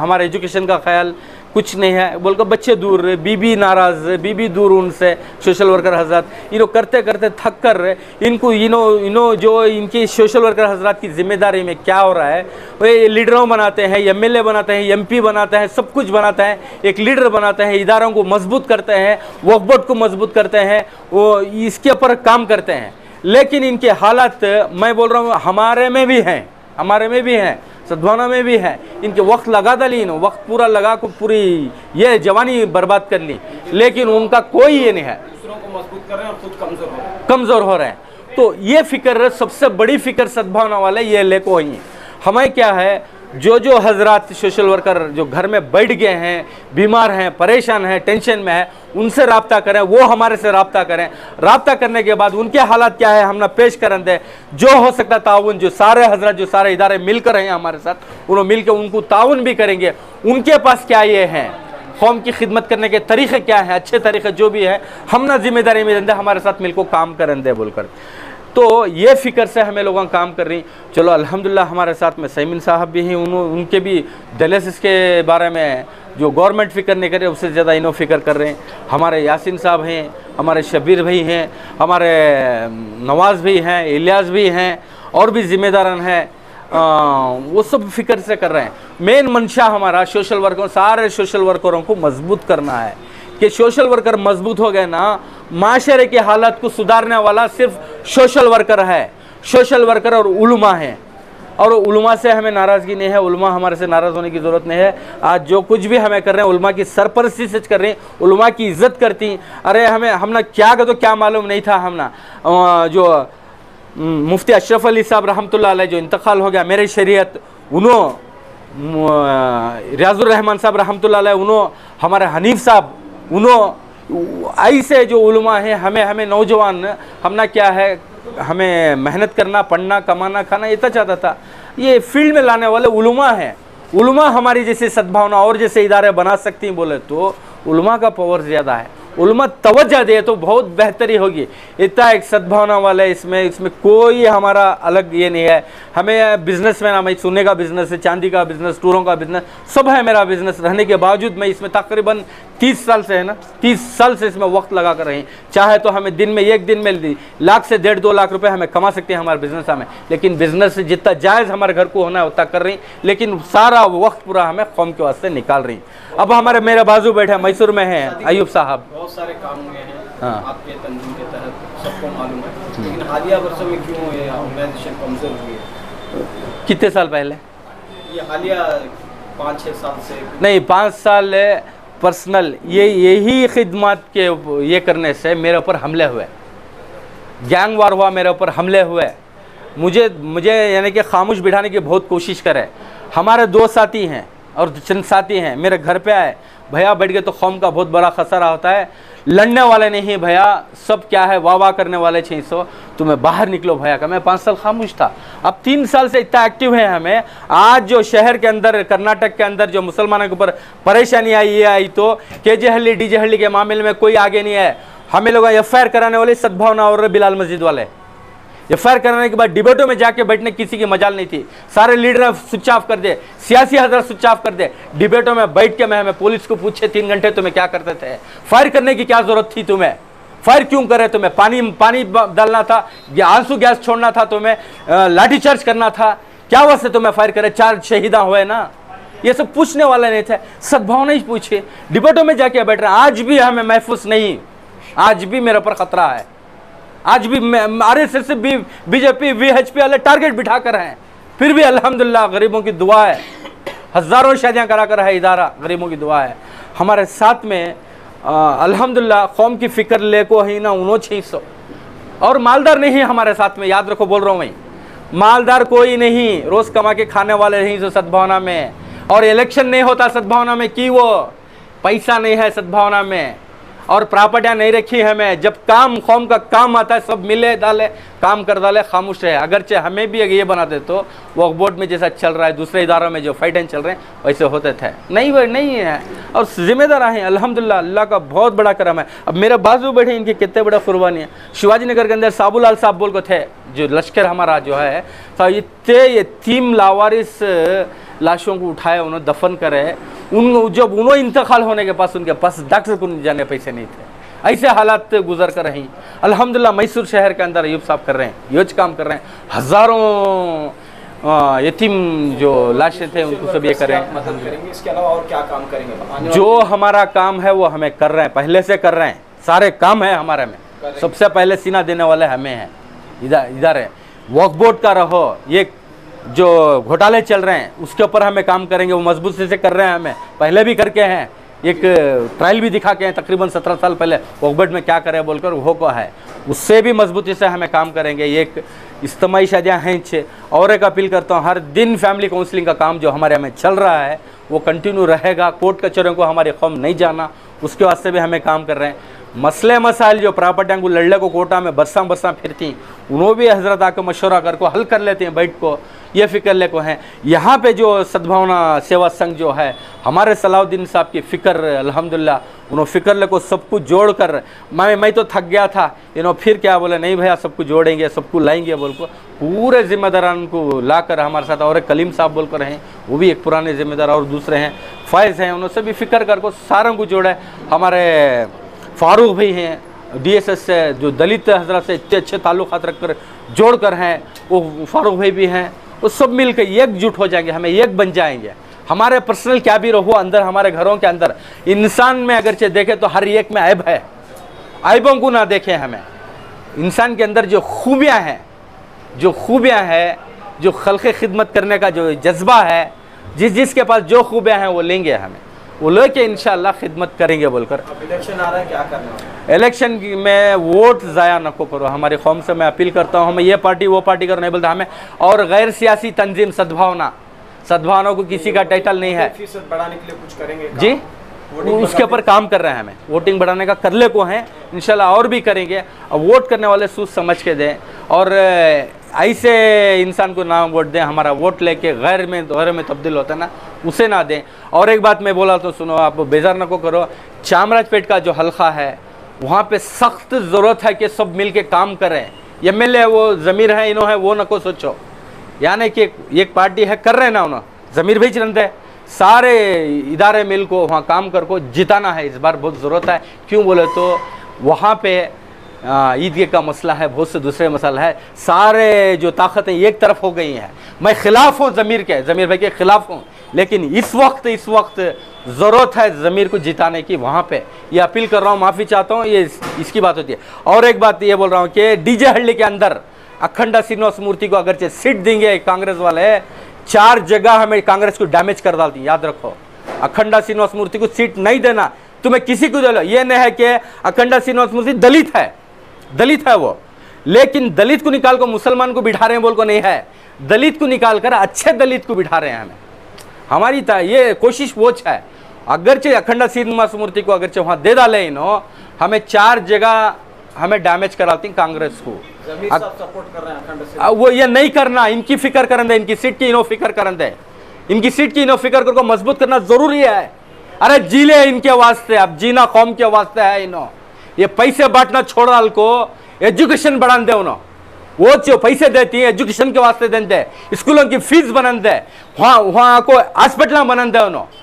Speaker 2: हमारे एजुकेशन का ख्याल कुछ नहीं है बोलकर बच्चे दूर, बीबी नाराज़, बीबी दूर उनसे सोशल वर्कर हजरत इनो करते करते थक कर रहे। इनको इनो जो इनकी सोशल वर्कर हजरत की जिम्मेदारी में क्या हो रहा है, वे लीडरों बनाते हैं, एमएलए बनाते हैं, एमपी बनाते हैं, सब कुछ बनाते हैं, एक लीडर बनाते हैं, इदारों को मजबूत करते हैं, वक्फ बोर्ड को मजबूत करते हैं, वो इसके ऊपर काम करते हैं। लेकिन इनके हालात मैं बोल रहा हूँ हमारे में भी हैं सद्भावना में भी है, इनके वक्त लगा था लीन वक्त पूरा लगा को पूरी ये जवानी बर्बाद कर ली, लेकिन उनका कोई ये नहीं है, दूसरों को मजबूत कर रहे हैं और खुद कमज़ोर हो रहे हैं। तो ये फिक्र सबसे बड़ी फिक्र सद्भावना वाले ये लेको ही हमें क्या है, जो हजरात सोशल वर्कर जो घर में बैठ गए हैं, बीमार हैं, परेशान हैं, टेंशन में है, उनसे रब्ता करें, वो हमारे से रब्ता करें। रब्ता करने के बाद उनके हालात क्या है हम ना पेश करें दे, जो हो सकता ताउन जो सारे हजरत जो सारे इदारे मिलकर हैं हमारे साथ उन्होंने मिलकर उनको ताउन भी करेंगे। उनके पास क्या ये है कौम की खिदमत करने के तरीक़े क्या हैं, अच्छे तरीक़े जो भी है हम ना जिम्मेदारी में देंगे हमारे साथ मिलकर काम करें दे बोलकर। तो ये फ़िक्र से हमें लोगों काम कर रही। चलो अल्हम्दुलिल्लाह हमारे साथ में सैमिन साहब भी हैं, उनके भी डायलिसिस के बारे में जो गवर्नमेंट फ़िक्र नहीं करे उससे ज़्यादा इन्हों फ़िक्र कर रहे हैं। हमारे यासिन साहब हैं, हमारे शबीर भाई हैं, हमारे नवाज़ भी हैं, इलियास भी हैं और भी ज़िम्मेदारान हैं, वो सब फ़िक्र से कर रहे हैं। मेन मंशा हमारा सोशल वर्करों सारे सोशल वर्करों को मजबूत करना है कि सोशल वर्कर मजबूत हो गए ना, माशरे की हालत को सुधारने वाला सिर्फ सोशल वर्कर है, सोशल वर्कर और उलमा है। और उलमा से हमें नाराज़गी नहीं है, उलमा हमारे से नाराज़ होने की ज़रूरत नहीं है। आज जो कुछ भी हमें कर रहे हैं उलमा की सरपरस्ती से कर रहे हैं, उलमा की इज़्ज़त करती। अरे हमने क्या कर तो क्या मालूम नहीं था, हमना जो मुफ्ती अशरफ अली साहब रहमतुल्लाह अलैह जो इंतकाल हो गया मेरे शरीयत, उन्हों रियाजुर रहमान साहब रहमतुल्लाह अलैह, उन्हों हमारे हनीफ साहब, उन्हों ऐसे जो उलमा हैं हमें नौजवान हमना क्या है हमें मेहनत करना, पढ़ना, कमाना, खाना इतना चाहता था। ये फील्ड में लाने वाले उलमा हैं। उलमा हमारी जैसे सद्भावना और जैसे इदारे बना सकती हैं बोले तो उलमा का पावर ज़्यादा है। उलमा तवज्जो दे तो बहुत बेहतरी होगी। इतना एक सद्भावना वाला इसमें कोई हमारा अलग ये नहीं है। हमें बिज़नेस में हमें सोने का बिज़नेस है, चांदी का बिज़नेस, टूरों का बिज़नेस सब है मेरा बिज़नेस रहने के बावजूद मैं इसमें तकरीबन 30 साल से है ना 30 साल से इसमें वक्त लगा कर रही। चाहे तो हमें दिन में एक दिन में 1 लाख से 1.5-2 लाख रुपए हमें कमा सकते हैं हमारे बिज़नेस में, लेकिन बिज़नेस से जितना जायज़ हमारे घर को होना है उतना कर रही, लेकिन सारा वक्त पूरा हमें कौम के वास्ते निकाल रही। अब हमारे मेरे बाजू बैठे मैसूर में हैं अयूब साहब,
Speaker 7: बहुत सारे काम हुए हैं
Speaker 2: हाँ।
Speaker 7: आपके तंजीम के तहत, सबको मालूम है, लेकिन हालिया वर्षों में क्यों ये ऑर्गेनाइजेशन कमज़ोर हुई है?
Speaker 2: कितने साल पहले?
Speaker 7: ये हालिया 5-6 साल से
Speaker 2: नहीं, 5 साल पर्सनल यही खिदमत के ये करने से मेरे ऊपर हमले हुए, गैंग वार हुआ, मेरे ऊपर हमले हुए। मुझे यानी कि खामोश बिठाने की बहुत कोशिश करे। हमारे 2 साथी हैं और चंद साथी हैं मेरे घर पे आए, भैया बैठ गए तो कौम का बहुत बड़ा खसारा होता है, लड़ने वाले नहीं भैया, सब क्या है वाह वाह करने वाले 600, तुम्हें बाहर निकलो भैया का। मैं 5 साल खामोश था, अब 3 साल से इतना एक्टिव है हमें। आज जो शहर के अंदर कर्नाटक के अंदर जो मुसलमानों के ऊपर परेशानी आई ये आई तो केजे हल्ली डीजे हल्ली के मामले में कोई आगे नहीं है। हमें लोग FIR कराने वाले सद्भावना और बिलाल मस्जिद वाले, एफआईआर कराने के बाद डिबेटों में जाके बैठने किसी की मजाल नहीं थी। सारे लीडर स्विच ऑफ कर दे, सियासी हजरत स्विच ऑफ कर दे। डिबेटों में बैठ के मैं पुलिस को पूछे 3 घंटे तुम्हें क्या करते थे, फायर करने की क्या जरूरत थी तुम्हें, फायर क्यों करे तुम्हें, पानी डालना था, आंसू गैस छोड़ना था तुम्हें, लाठीचार्ज करना था, क्या वास्ते तुम्हें फायर करे, 4 शहीदा हुए ना। ये सब पूछने वाले नहीं थे, सद्भावना ही पूछे। डिबेटों में जाके बैठ रहे हैं। आज भी हमें महफूज नहीं, आज भी मेरे पर खतरा है, आज भी RSS से बीजेपी VHP वाले टारगेट बिठा कर हैं। फिर भी अल्हम्दुलिल्लाह गरीबों की दुआ है, हज़ारों शादियाँ करा कर है इदारा, गरीबों की दुआ है हमारे साथ में। अल्हम्दुलिल्लाह कौम की फ़िक्र ले को ही ना उनो छी सो, और मालदार नहीं है हमारे साथ में, याद रखो बोल रहा हूँ मैं, मालदार कोई नहीं, रोज़ कमा के खाने वाले नहीं जो सद्भावना में। और इलेक्शन नहीं होता सद्भावना में कि वो पैसा नहीं है सद्भावना में, और प्रॉपर्टियाँ नहीं रखी हमें। जब काम कौम का काम आता है सब मिले डाले काम कर डाले, खामोश है। अगरचे हमें भी ये बनाते तो वक्फ बोर्ड में जैसा चल रहा है, दूसरे इदारों में जो फाइटें चल रहे हैं वैसे होते थे, नहीं है। और जिम्मेदार हैं अल्हम्दुलिल्लाह, अल्लाह का बहुत बड़ा करम है। अब मेरे बाजू बैठे इनकी कितने बड़ा कुर्बानी है। शिवाजी नगर के अंदर साबूलाल साहब बोल को थे, जो लश्कर हमारा जो है, तो इतने यतीम लावारिस लाशों को उठाए, उन्होंने दफन करे। जब उन्होंने इंतकाल होने के पास उनके पास डॉक्टर को जाने पैसे नहीं थे। ऐसे हालात गुजर कर रही। अल्हम्दुलिल्लाह मैसूर शहर के अंदर अयूब साहब कर रहे हैं, योज काम कर रहे हैं। हज़ारों यतीम जो लाशें थे उनको सब ये करें।
Speaker 7: मदद करेंगे, इसके अलावा और क्या काम करेंगे?
Speaker 2: जो हमारा काम है वो हमें कर रहे हैं, पहले से कर रहे हैं, सारे काम है हमारे में। सबसे पहले सीना देने वाले हमें हैं, इधर है। वक्फ बोर्ड का रहो, ये जो घोटाले चल रहे हैं उसके ऊपर हमें काम करेंगे, वो मजबूत से कर रहे हैं, हमें पहले भी करके हैं। एक ट्रायल भी दिखा के हैं तकरीबन 17 साल पहले, वक्फ बोर्ड में क्या करें बोलकर वो को है, उससे भी मजबूती से हमें काम करेंगे। एक इज्तिमाई शादियाँ हैं 6, और एक अपील करता हूँ, हर दिन फैमिली काउंसलिंग का काम जो हमारे हमें चल रहा है वो कंटिन्यू रहेगा। कोर्ट कचहरियों को हमारी कौम नहीं जाना, उसके वास्ते भी हमें काम कर रहे हैं। मसले मसाइल जो प्रॉपर्टियाँ को लड़ने को कोटा में बरसा फिरती, उन्होंने भी हजरत आकर मशवरा कर को हल कर लेते हैं, बैठ को ये फ़िक्र ले को हैं। यहाँ पे जो सद्भावना सेवा संघ जो है, हमारे सलाउद्दीन साहब की फ़िक्र अल्हम्दुलिल्लाह, उन्होंने फ़िक्र ले को सब कुछ जोड़ कर, मैं तो थक गया था, फिर क्या बोले, नहीं भैया सबको जोड़ेंगे, सबको लाएंगे बोल को पूरे ज़िम्मेदारान को ला कर हमारे साथ। और एक कलीम साहब बोल कर हैं, वो भी एक पुराने ज़िम्मेदार, और दूसरे हैं फ़ायज़ हैं, उन्होंने भी फ़िक्र कर को सारों को जोड़ा है। हमारे फारूक भाई हैं DSS से, जो दलित हजरत से इतने अच्छे ताल्लुक़ात रख कर जोड़ कर हैं, वो फारूक भाई भी हैं। वो सब मिल कर एकजुट हो जाएंगे, हमें एक बन जाएंगे। हमारे पर्सनल क्या भी रहो अंदर, हमारे घरों के अंदर इंसान में अगरचे देखें तो हर एक में ऐब है, ऐबों को ना देखें। हमें इंसान के अंदर जो खूबियाँ हैं, जो खल्क़ खिदमत करने का जो जज्बा है, जिसके पास जो खूबियाँ हैं वो लेंगे, हमें वो लेके इंशाअल्लाह खिदमत करेंगे बोलकर।
Speaker 7: अब इलेक्शन आ रहा है, क्या करना है?
Speaker 2: इलेक्शन में वोट ज़ाया न को करो, हमारी कौम से मैं अपील करता हूँ। हमें ये पार्टी वो पार्टी करो नहीं बोलता हमें। और गैर सियासी तंजीम सद्भावना को किसी का टाइटल नहीं है।
Speaker 7: फीसद बढ़ाने के लिए कुछ करेंगे
Speaker 2: जी, उसके ऊपर काम कर रहे हैं। हमें वोटिंग बढ़ाने का करले को हैं, इंशाल्लाह और भी करेंगे। अब वोट करने वाले सोच समझ के दें, और ऐसे इंसान को ना वोट दें, हमारा वोट लेके गैर में तब्दील होता है ना, उसे ना दें। और एक बात मैं बोला तो सुनो, आप बेजार न को करो। चामराजपेट का जो हल्का है वहाँ पे सख्त ज़रूरत है कि सब मिल के काम करें। MLA वो ज़मीर है, इन्हों है, वो न को सोचो, यानी कि एक पार्टी है कर रहे ना, उन्होंने ज़मीर भी चलते हैं, सारे इदारे मिल को वहाँ काम कर को जिताना है। इस बार बहुत ज़रूरत है, क्यों बोले तो वहाँ पे ईद का मसला है, बहुत से दूसरे मसला है, सारे जो ताकतें एक तरफ हो गई हैं। मैं ख़िलाफ़ हूँ ज़मीर भाई के ख़िलाफ़ हूँ, लेकिन इस वक्त ज़रूरत है ज़मीर को जिताने की। वहाँ पे ये अपील कर रहा हूँ, माफ़ी चाहता हूँ, ये इसकी बात होती है। और एक बात ये बोल रहा हूँ कि डीजे हल्ली के अंदर अखंडा श्रीनिवास मूर्ति को अगरचे सीट देंगे कांग्रेस वाले, 4 जगह हमें कांग्रेस को डैमेज कर डालती। याद रखो, अखंडा श्रीनिवास मूर्ति को सीट नहीं देना, तुम्हें किसी को दे लो। ये नहीं है कि अखंडा श्रीनिवास मूर्ति दलित है वो, लेकिन दलित को निकाल कर मुसलमान को बिठा रहे हैं बोल को नहीं है, दलित को निकाल कर अच्छे दलित को बिठा रहे हैं। हमें हमारी ये कोशिश वो है, अगरचे अखंडा श्रीनिवास मूर्ति को अगरचे वहाँ दे डाले इन्हों, हमें 4 जगह हमें डैमेज कराती कांग्रेस को।
Speaker 7: सपोर्ट कर रहे हैं अखंड से,
Speaker 2: वो ये नहीं करना, इनकी फिक्र करन दे, इनकी सीट की इन्हों फिक्र करन दे, इनकी सीट की इन्हों फिक्र करको मजबूत करना जरूरी है। अरे जीले इनके वास्ते, अब जीना कौम के वास्ते है। इन्हों ये पैसे बांटना छोड़ डाल को एजुकेशन बढ़ा दे, उन्हों वो जो पैसे देती है एजुकेशन के वास्ते देते, स्कूलों की फीस बनते, वहाँ को हॉस्पिटल बनते, उन्होंने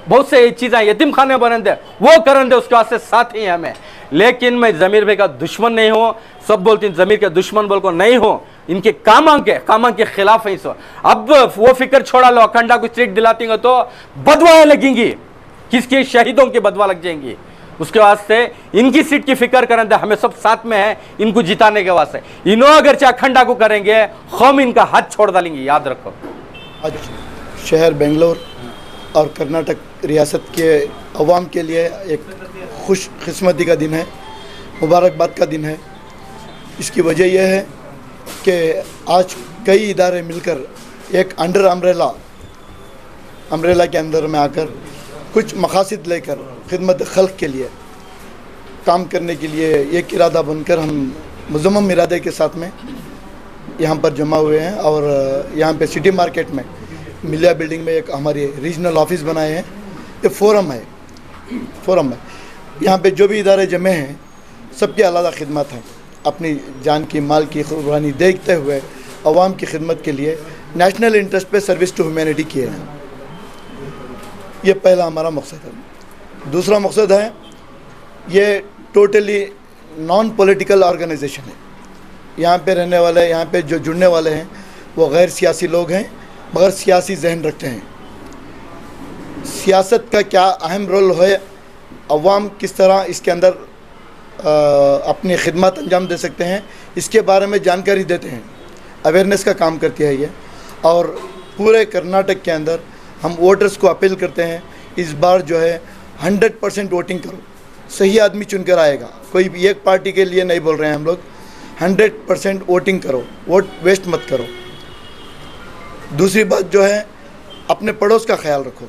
Speaker 2: बहुत से चीज़ें यतीम खाने बनते, वो करते, उसके वास्ते साथ ही हमें। लेकिन मैं ज़मीर भाई का दुश्मन नहीं हूँ, सब बोलते हैं ज़मीर के दुश्मन बोल को नहीं हूँ, इनके कामों के खिलाफ है। सो अब वो फिक्र छोड़ा लो, अखंडा को सीट दिलाती हो तो बदवा लगेंगी, किसके शहीदों की बदवा लग जाएंगी, उसके वास्ते इनकी सीट की फिक्र करें तो हमें सब साथ में है इनको जिताने के वास्ते। इन्हों अगर चाहे अखंडा को करेंगे, कौम इनका हाथ छोड़ डालेंगे, याद रखो।
Speaker 8: आज शहर बेंगलोर और कर्नाटक रियासत के अवाम के लिए एक खुशकिस्मती का दिन है, मुबारकबाद का दिन है। इसकी वजह यह है कि आज कई इदारे मिलकर एक अंडर अम्ब्रेला के अंदर में आकर कुछ मकासद लेकर खिदमत खल्क के लिए काम करने के लिए एक इरादा बनकर हम मुज़म्मम इरादे के साथ में यहाँ पर जमा हुए हैं। और यहाँ पे सिटी मार्केट में मिलिया बिल्डिंग में एक हमारी रीजनल ऑफिस बनाए हैं। ये फोरम है। यहाँ पे जो भी इदारे जमे हैं सबकी अलग खिदमत हैं, अपनी जान की माल की कुर्बानी देखते हुए अवाम की खिदमत के लिए नेशनल इंटरेस्ट पे सर्विस टू ह्यूमैनिटी किए हैं। ये पहला हमारा मकसद है। दूसरा मकसद है, ये टोटली नॉन पॉलिटिकल ऑर्गेनाइजेशन है। यहाँ पे रहने वाले, यहाँ पे जो जुड़ने वाले हैं वो गैर सियासी लोग हैं, मगर सियासी जहन रखते हैं। सियासत का क्या अहम रोल है, अवाम किस तरह इसके अंदर अपनी खिदमत अंजाम दे सकते हैं, इसके बारे में जानकारी देते हैं, अवेयरनेस का काम करती है ये। और पूरे कर्नाटक के अंदर हम वोटर्स को अपील करते हैं, इस बार जो है 100% वोटिंग करो, सही आदमी चुनकर आएगा। कोई भी एक पार्टी के लिए नहीं बोल रहे हैं हम लोग, 100% वोटिंग करो, वोट वेस्ट मत करो। दूसरी बात जो है, अपने पड़ोस का ख्याल रखो।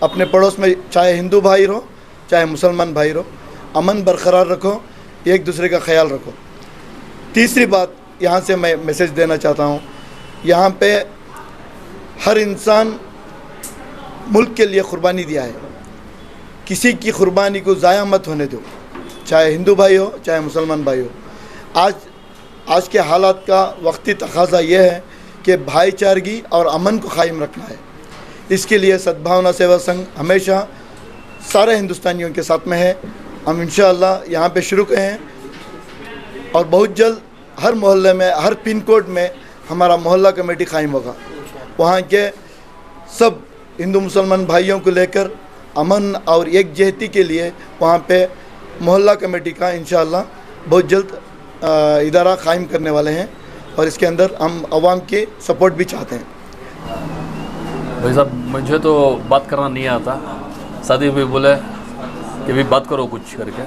Speaker 8: अपने पड़ोस में चाहे हिंदू भाई रहो चाहे मुसलमान भाई रहो, अमन बरकरार रखो, एक दूसरे का ख्याल रखो। तीसरी बात यहाँ से मैं मैसेज देना चाहता हूँ, यहाँ पे हर इंसान मुल्क के लिए कुर्बानी दिया है, किसी की कुर्बानी को ज़ाया मत होने दो, चाहे हिंदू भाई हो चाहे मुसलमान भाई हो। आज के हालात का वक्ती तकाज़ा ये है कि भाईचारगी और अमन को कायम रखना है। इसके लिए सद्भावना सेवा संघ हमेशा सारे हिंदुस्तानियों के साथ में है। हम इंशाअल्लाह यहाँ पे शुरू किए हैं और बहुत जल्द हर मोहल्ले में, हर पिन कोड में हमारा मोहल्ला कमेटी कायम होगा। वहाँ के सब हिंदू मुसलमान भाइयों को लेकर अमन और एकजहती के लिए वहाँ पे मोहल्ला कमेटी का इंशाअल्लाह बहुत जल्द इदारा कायम करने वाले हैं और इसके अंदर हम आवाम के सपोर्ट भी चाहते हैं।
Speaker 5: भाई साहब, मुझे तो बात करना नहीं आता, सादी भाई बोले कि भी बात करो कुछ करके।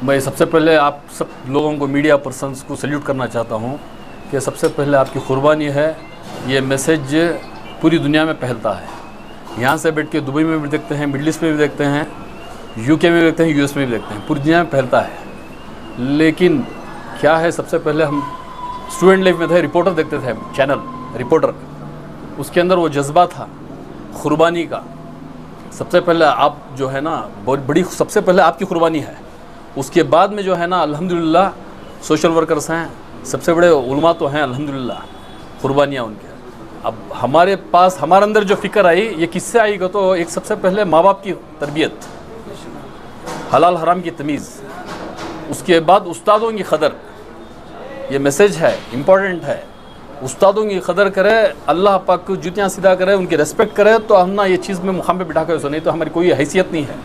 Speaker 5: मैं सबसे पहले आप सब लोगों को, मीडिया पर्सन्स को सैल्यूट करना चाहता हूँ कि सबसे पहले आपकी कुर्बानी है, ये मैसेज पूरी दुनिया में फैलता है। यहाँ से बैठ के दुबई में भी देखते हैं, मिडल ईस्ट में भी देखते हैं, यूके में भी देखते हैं, यूएस में भी देखते हैं, पूरी दुनिया में फैलता है। लेकिन क्या है, सबसे पहले हम स्टूडेंट लाइफ में थे, रिपोर्टर देखते थे, चैनल रिपोर्टर, उसके अंदर वो जज्बा था कुर्बानी का। सबसे पहले आप जो है ना, बहुत बड़ी, सबसे पहले आपकी कुर्बानी है, उसके बाद में जो है ना अल्हम्दुलिल्लाह सोशल वर्कर्स हैं, सबसे बड़े उलमा तो हैं अल्हम्दुलिल्लाह, कुर्बानियाँ उनके। अब हमारे पास, हमारे अंदर जो फ़िक्र आई, ये किससे आएगा, तो एक सबसे पहले माँ बाप की तरबियत, हलाल हराम की तमीज़, उसके बाद उस्तादों की कदर। ये मैसेज है, इम्पॉर्टेंट है, उस्तादों की कदर करे, अल्लाह पाक को जुतियाँ सीधा करे, उनकी रेस्पेक्ट करे, तो हम ना ये चीज़ में मुकाम पे बिठा कर, नहीं तो हमारी कोई हैसियत नहीं है।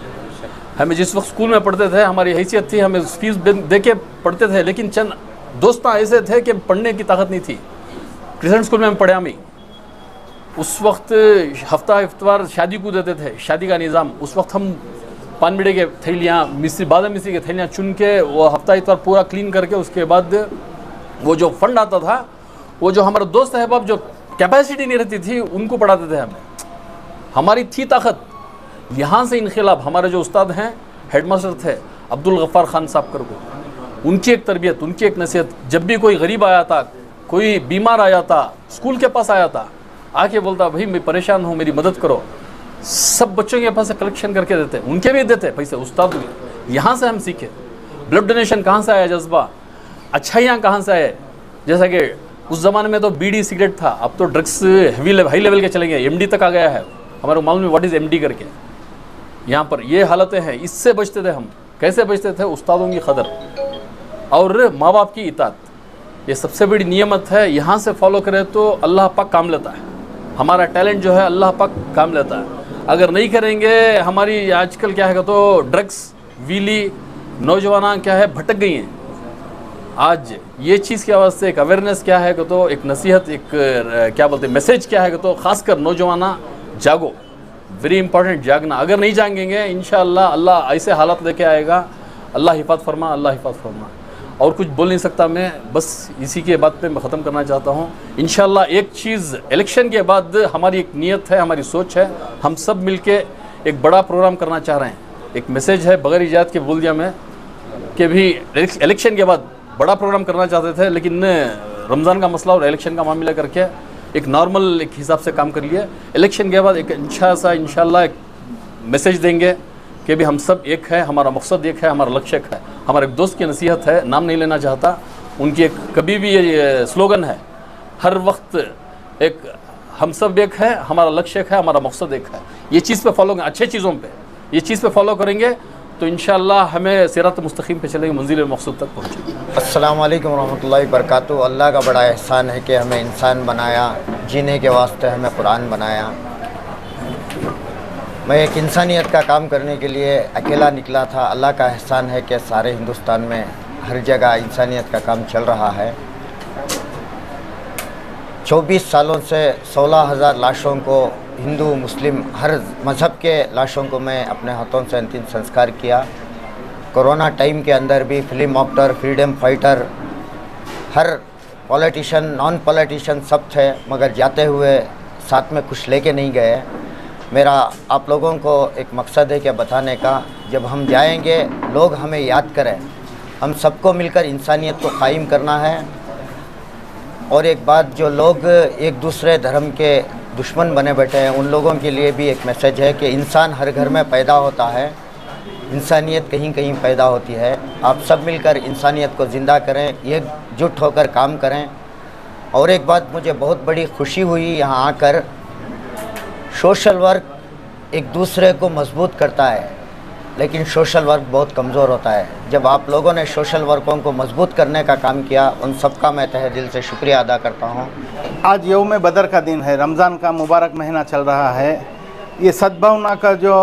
Speaker 5: हमें जिस वक्त स्कूल में पढ़ते थे हमारी हैसियत थी, हमें फीस दे के पढ़ते थे, लेकिन चंद दोस्त ऐसे थे कि पढ़ने की ताकत नहीं थी। क्रिश्चियन स्कूल में हम पढ़े, हमें उस वक्त हफ्ता इफ्तार शादी को देते थे, शादी का निज़ाम। उस वक्त हम पान बीड़े के थैलियाँ, मिस्त्री, बादाम मिस्त्री के थैलियाँ चुन के वो हफ्ता इतवार पूरा क्लीन करके, उसके बाद वो जो फंड आता था, वो जो हमारे दोस्त अहबाब जो कैपेसिटी नहीं रहती थी उनको पढ़ाते थे हमें। हमारी थी ताकत। यहाँ से इनखिलाफ हमारे जो उस्ताद हैं, हेडमास्टर थे अब्दुल गफ़ार खान साहब करको, उनकी एक तरबियत, उनकी एक नसीहत। जब भी कोई गरीब आया था, कोई बीमार आया था, स्कूल के पास आया था, आके बोलता भाई मैं परेशान हूँ, मेरी मदद करो। सब बच्चों के पास से कलेक्शन करके देते, उनके भी देते पैसे, उस्ताद भी। यहाँ से हम सीखे। ब्लड डोनेशन कहाँ से आया जज्बा,
Speaker 9: अच्छाइयाँ कहाँ से आए। जैसा कि उस ज़माने में तो बीड़ी सिगरेट था, अब तो ड्रग्स हाई लेवल के चलेंगे, एमडी तक आ गया है। हमारे मालूम है व्हाट इज़ एमडी करके। यहाँ पर ये हालतें हैं, इससे बचते थे हम। कैसे बचते थे? उस्तादों की कदर और माँ बाप की इताअत, ये सबसे बड़ी नियमत है। यहाँ से फॉलो करें तो अल्लाह पाक काम लेता है। हमारा टैलेंट जो है अल्लाह पाक काम लेता है। अगर नहीं करेंगे, हमारी आजकल क्या है तो ड्रग्स वीली नौजवान क्या है भटक गई हैं। आज ये चीज़ के वास्ते एक अवेयरनेस क्या है तो एक नसीहत, एक क्या बोलते हैं मैसेज क्या है तो ख़ासकर नौजवाना जागो, वेरी इंपॉर्टेंट जागना। अगर नहीं जागेंगे इंशाअल्लाह अल्लाह ऐसे हालात लेके आएगा। अल्लाह हिफाज़त फरमा, अल्लाह हिफाज़त फरमा। और कुछ बोल नहीं सकता मैं, बस इसी के बात पे मैं ख़त्म करना चाहता हूँ। इंशाअल्लाह एक चीज़ इलेक्शन के बाद हमारी एक नीयत है, हमारी सोच है, हम सब मिलके एक बड़ा प्रोग्राम करना चाह रहे हैं। एक मैसेज है बगैर इजाज़त के बोल दिया मैं कि भी इलेक्शन के बाद बड़ा प्रोग्राम करना चाहते थे, लेकिन रमज़ान का मसला और इलेक्शन का मामला करके एक नॉर्मल एक हिसाब से काम कर लिए। इलेक्शन के बाद एक अच्छा सा इंशाअल्लाह एक मैसेज देंगे कि भी हम सब एक है, हमारा मकसद एक है, हमारा लक्ष्य एक है। हमारे एक दोस्त की नसीहत है, नाम नहीं लेना चाहता, उनकी एक कभी भी ये स्लोगन है, हर वक्त एक हम सब एक है, हमारा लक्ष्य एक है, हमारा मकसद एक है। ये चीज़ पे फॉलो, अच्छे चीज़ों पे ये चीज़ पे फॉलो करेंगे तो इंशाअल्लाह हमें सिरात मुस्तकीम पे चलेंगे, मंजिल मकसूद तक पहुँचेंगे।
Speaker 10: अस्सलाम वालेकुम रहमतुल्लाहि बरकातुहू। अल्लाह का बड़ा एहसान है कि हमें इंसान बनाया, जीने के वास्ते हमें कुरान बनाया। मैं एक इंसानियत का काम करने के लिए अकेला निकला था। अल्लाह का एहसान है कि सारे हिंदुस्तान में हर जगह इंसानियत का काम चल रहा है। 24 सालों से 16,000 लाशों को, हिंदू मुस्लिम हर मज़हब के लाशों को मैं अपने हाथों से अंतिम संस्कार किया। कोरोना टाइम के अंदर भी फिल्म एक्टर, फ्रीडम फाइटर, हर पॉलिटिशियन, नॉन पॉलिटिशियन सब थे, मगर जाते हुए साथ में कुछ लेके नहीं गए। मेरा आप लोगों को एक मकसद है कि बताने का, जब हम जाएंगे लोग हमें याद करें। हम सबको मिलकर इंसानियत को कायम करना है। और एक बात, जो लोग एक दूसरे धर्म के दुश्मन बने बैठे हैं, उन लोगों के लिए भी एक मैसेज है कि इंसान हर घर में पैदा होता है, इंसानियत कहीं कहीं पैदा होती है। आप सब मिलकर इंसानियत को ज़िंदा करें, एकजुट होकर काम करें। और एक बात मुझे बहुत बड़ी खुशी हुई यहाँ आकर, सोशल वर्क एक दूसरे को मजबूत करता है, लेकिन सोशल वर्क बहुत कमज़ोर होता है। जब आप लोगों ने सोशल वर्कों को मजबूत करने का काम किया, उन सब का मैं तहे दिल से शुक्रिया अदा करता हूँ।
Speaker 6: आज यौम बदर का दिन है, रमज़ान का मुबारक महीना चल रहा है। ये सद्भावना का जो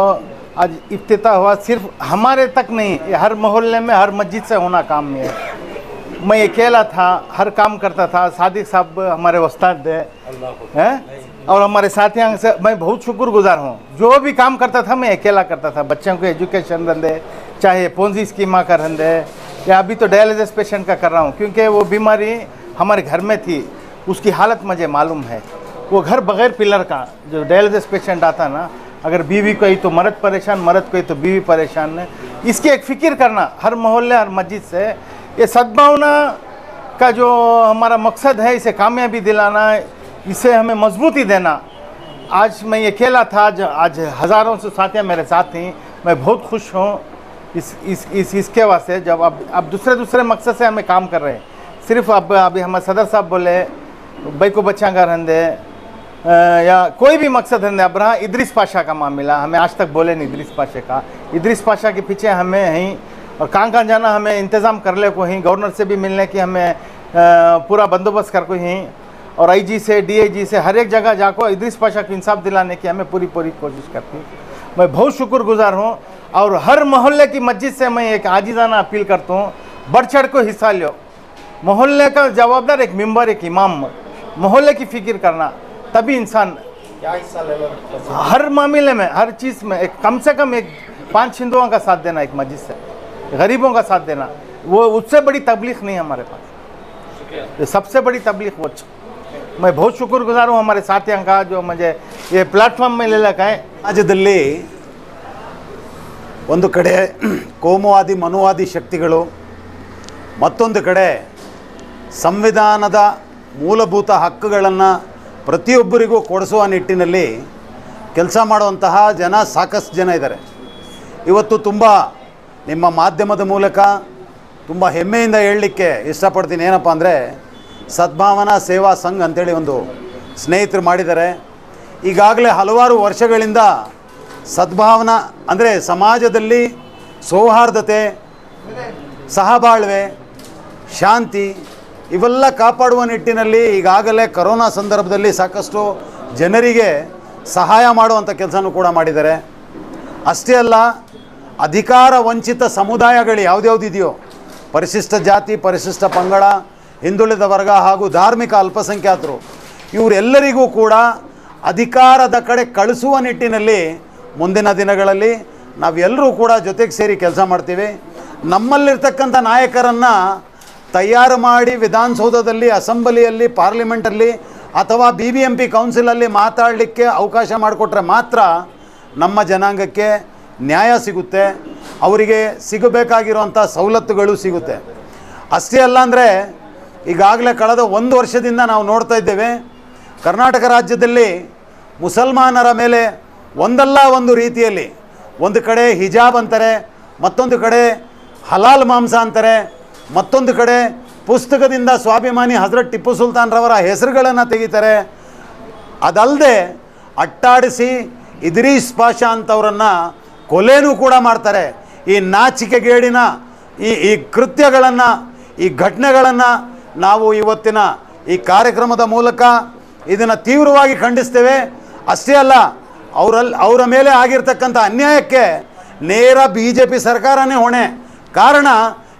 Speaker 6: आज इफ्तिताह हुआ, सिर्फ हमारे तक नहीं, ये हर मोहल्ले में, हर मस्जिद से होना काम है। मैं अकेला था, हर काम करता था। सादिक साहब हमारे उस्ताद हैं और हमारे साथियों से मैं बहुत शुक्रगुजार हूँ। जो भी काम करता था मैं अकेला करता था। बच्चों को एजुकेशन रंदे, चाहे पोंजी स्कीमा का रंदे, या अभी तो डायलिसिस पेशेंट का कर रहा हूँ, क्योंकि वो बीमारी हमारे घर में थी, उसकी हालत मुझे मालूम है। वो घर बगैर पिलर का जो डायलिसिस पेशेंट आता ना, अगर बीवी कोई तो मर्द परेशान, मर्द कोई तो बीवी परेशान है। इसकी एक फ़िक्र करना हर मोहल्ले, हर मस्जिद से, ये सद्भावना का जो हमारा मकसद है, इसे कामयाबी दिलाना, इसे हमें मजबूती देना। आज मैं अकेला था, आज हज़ारों से साथियाँ मेरे साथ थी। मैं बहुत खुश हूँ इसके वास्ते। जब अब दूसरे मकसद से हमें काम कर रहे हैं। सिर्फ अब अभी हमारे सदर साहब बोले भाई को बच्चा का रंदे या कोई भी मकसद रंदे। अब रहा इदरीस पाशा का मामला, हमें आज तक बोले नहीं इदरीस पाशा का। इदरीस पाशा के पीछे हमें ही और कहाँ जाना, हमें इंतज़ाम कर ले को ही, गवर्नर से भी मिलने की हमें पूरा बंदोबस्त कर को ही, और आईजी से, डीआईजी से, हर एक जगह जाकर इदरीस पाशा को इंसाफ दिलाने की हमें पूरी कोशिश करती। मैं बहुत शुक्रगुजार हूँ। और हर मोहल्ले की मस्जिद से मैं एक आजिज़ाना अपील करता हूँ, बढ़ चढ़ को हिस्सा लो। मोहल्ले का जवाबदार एक मेंबर, एक इमाम, मोहल्ले की फ़िक्र करना, तभी इंसान क्या हिस्सा ले लो। हर मामले में, हर चीज़ में एक कम से कम एक 5 हिंदुओं का साथ देना, एक मस्जिद से गरीबों का साथ देना, वो उससे बड़ी तबलीग नहीं हमारे पास। ये सबसे बड़ी तबलीग वो। मैं बहुत शुक्रगुजार हूँ हमारे साथियों का, जो मुझे ये प्लेटफार्म में ले लगा है।
Speaker 11: ರಾಜ್ಯದಲ್ಲಿ ಒಂದು ಕಡೆ ಕೋಮುವಾದಿ ಮನುವಾದಿ ಶಕ್ತಿಗಳು, ಮತ್ತೊಂದು ಕಡೆ ಸಂವಿಧಾನದ ಮೂಲಭೂತ ಹಕ್ಕುಗಳನ್ನು ಪ್ರತಿಯೊಬ್ಬರಿಗೂ ಕೊಡಿಸುವ ನಿಟ್ಟಿನಲ್ಲಿ ಕೆಲಸ ಮಾಡುವಂತಹ ಜನ ಸಾಕಷ್ಟು ಜನ ಇದ್ದಾರೆ. ಇವತ್ತು ತುಂಬ ನಿಮ್ಮ ಮಾಧ್ಯಮದ ಮೂಲಕ ತುಂಬ ಹೆಮ್ಮೆಯಿಂದ ಹೇಳಲಿಕ್ಕೆ ಇಷ್ಟಪಡ್ತೀನಿ. ಏನಪ್ಪ ಅಂದರೆ ಸದ್ಭಾವನಾ ಸೇವಾ ಸಂಘ ಅಂತೇಳಿ ಒಂದು ಸ್ನೇಹಿತರು ಮಾಡಿದ್ದಾರೆ. ಈಗಾಗಲೇ ಹಲವಾರು ವರ್ಷಗಳಿಂದ ಸದ್ಭಾವನಾ ಅಂದರೆ ಸಮಾಜದಲ್ಲಿ ಸೌಹಾರ್ದತೆ, ಸಹಬಾಳ್ವೆ, ಶಾಂತಿ ಇವೆಲ್ಲ ಕಾಪಾಡುವ ನಿಟ್ಟಿನಲ್ಲಿ ಈಗಾಗಲೇ ಕರೋನಾ ಸಂದರ್ಭದಲ್ಲಿ ಸಾಕಷ್ಟು ಜನರಿಗೆ ಸಹಾಯ ಮಾಡುವಂಥ ಕೆಲಸನೂ ಕೂಡ ಮಾಡಿದ್ದಾರೆ. ಅಷ್ಟೇ ಅಲ್ಲ, ಅಧಿಕಾರ ವಂಚಿತ ಸಮುದಾಯಗಳು ಯಾವುದ್ಯಾವುದಿದೆಯೋ, ಪರಿಶಿಷ್ಟ ಜಾತಿ, ಪರಿಶಿಷ್ಟ ಪಂಗಡ, ಹಿಂದುಳಿದ ವರ್ಗ ಹಾಗೂ ಧಾರ್ಮಿಕ ಅಲ್ಪಸಂಖ್ಯಾತರು, ಇವರೆಲ್ಲರಿಗೂ ಕೂಡ ಅಧಿಕಾರದ ಕಡೆ ಕಳಿಸುವ ನಿಟ್ಟಿನಲ್ಲಿ ಮುಂದಿನ ದಿನಗಳಲ್ಲಿ ನಾವೆಲ್ಲರೂ ಕೂಡ ಜೊತೆಗೆ ಸೇರಿ ಕೆಲಸ ಮಾಡ್ತೀವಿ. ನಮ್ಮಲ್ಲಿರ್ತಕ್ಕಂಥ ನಾಯಕರನ್ನು ತಯಾರು ಮಾಡಿ ವಿಧಾನಸೌಧದಲ್ಲಿ, ಅಸೆಂಬ್ಲಿಯಲ್ಲಿ, ಪಾರ್ಲಿಮೆಂಟಲ್ಲಿ ಅಥವಾ BBMP ಕೌನ್ಸಿಲಲ್ಲಿ ಮಾತಾಡಲಿಕ್ಕೆ ಅವಕಾಶ ಮಾಡಿಕೊಟ್ರೆ ಮಾತ್ರ ನಮ್ಮ ಜನಾಂಗಕ್ಕೆ ನ್ಯಾಯ ಸಿಗುತ್ತೆ, ಅವರಿಗೆ ಸಿಗಬೇಕಾಗಿರುವಂಥ ಸವಲತ್ತುಗಳು ಸಿಗುತ್ತೆ. ಅಷ್ಟೇ ಅಲ್ಲ ಅಂದರೆ ಈಗಾಗಲೇ ಕಳೆದ 1 ವರ್ಷದಿಂದ ನಾವು ನೋಡ್ತಾ ಇದ್ದೇವೆ, ಕರ್ನಾಟಕ ರಾಜ್ಯದಲ್ಲಿ ಮುಸಲ್ಮಾನರ ಮೇಲೆ ಒಂದಲ್ಲ ಒಂದು ರೀತಿಯಲ್ಲಿ, ಒಂದು ಕಡೆ ಹಿಜಾಬ್ ಅಂತಾರೆ, ಮತ್ತೊಂದು ಕಡೆ ಹಲಾಲ್ ಮಾಂಸ ಅಂತಾರೆ, ಮತ್ತೊಂದು ಕಡೆ ಪುಸ್ತಕದಿಂದ ಸ್ವಾಭಿಮಾನಿ ಹಜರತ್ ಟಿಪ್ಪು ಸುಲ್ತಾನ್ರವರ ಹೆಸರುಗಳನ್ನು ತೆಗಿತಾರೆ. ಅದಲ್ಲದೆ ಅಟ್ಟಾಡಿಸಿ ಇದ್ರೀಸ್ ಪಾಷಾ ಅಂಥವ್ರನ್ನು ಕೊಲೆನೂ ಕೂಡ ಮಾಡ್ತಾರೆ. ಈ ನಾಚಿಕೆಗೇಡಿನ ಈ ಕೃತ್ಯಗಳನ್ನು, ಈ ಘಟನೆಗಳನ್ನು ನಾವು ಇವತ್ತಿನ ಈ ಕಾರ್ಯಕ್ರಮದ ಮೂಲಕ ಇದನ್ನು ತೀವ್ರವಾಗಿ ಖಂಡಿಸ್ತೇವೆ. ಅಷ್ಟೇ ಅಲ್ಲ, ಅವರ ಮೇಲೆ ಆಗಿರ್ತಕ್ಕಂಥ ಅನ್ಯಾಯಕ್ಕೆ ನೇರ BJP ಸರ್ಕಾರನೇ ಹೊಣೆ. ಕಾರಣ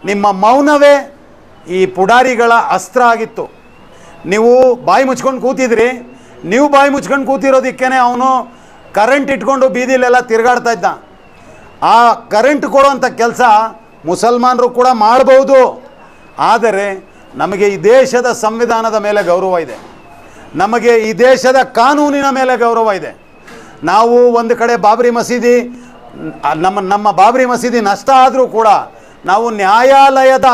Speaker 11: ನಿಮ್ಮ ಮೌನವೇ ಈ ಪುಡಾರಿಗಳ ಅಸ್ತ್ರ ಆಗಿತ್ತು. ನೀವು ಬಾಯಿ ಮುಚ್ಕೊಂಡು ಕೂತಿದ್ರಿ. ನೀವು ಬಾಯಿ ಮುಚ್ಕೊಂಡು ಕೂತಿರೋದಕ್ಕೇ ಅವನು ಕರೆಂಟ್ ಇಟ್ಕೊಂಡು ಬೀದಿಲೆಲ್ಲ ತಿರುಗಾಡ್ತಾ ಇದ್ದ. ಆ ಕರೆಂಟ್ ಕೊಡುವಂಥ ಕೆಲಸ ಮುಸಲ್ಮಾನರು ಕೂಡ ಮಾಡ್ಬೋದು. ಆದರೆ ನಮಗೆ ಈ ದೇಶದ ಸಂವಿಧಾನದ ಮೇಲೆ ಗೌರವ ಇದೆ, ನಮಗೆ ಈ ದೇಶದ ಕಾನೂನಿನ ಮೇಲೆ ಗೌರವ ಇದೆ. ನಾವು ಒಂದು ಕಡೆ ಬಾಬರಿ ಮಸೀದಿ, ನಮ್ಮ ಬಾಬರಿ ಮಸೀದಿ ನಷ್ಟ ಆದರೂ ಕೂಡ ನಾವು ನ್ಯಾಯಾಲಯದ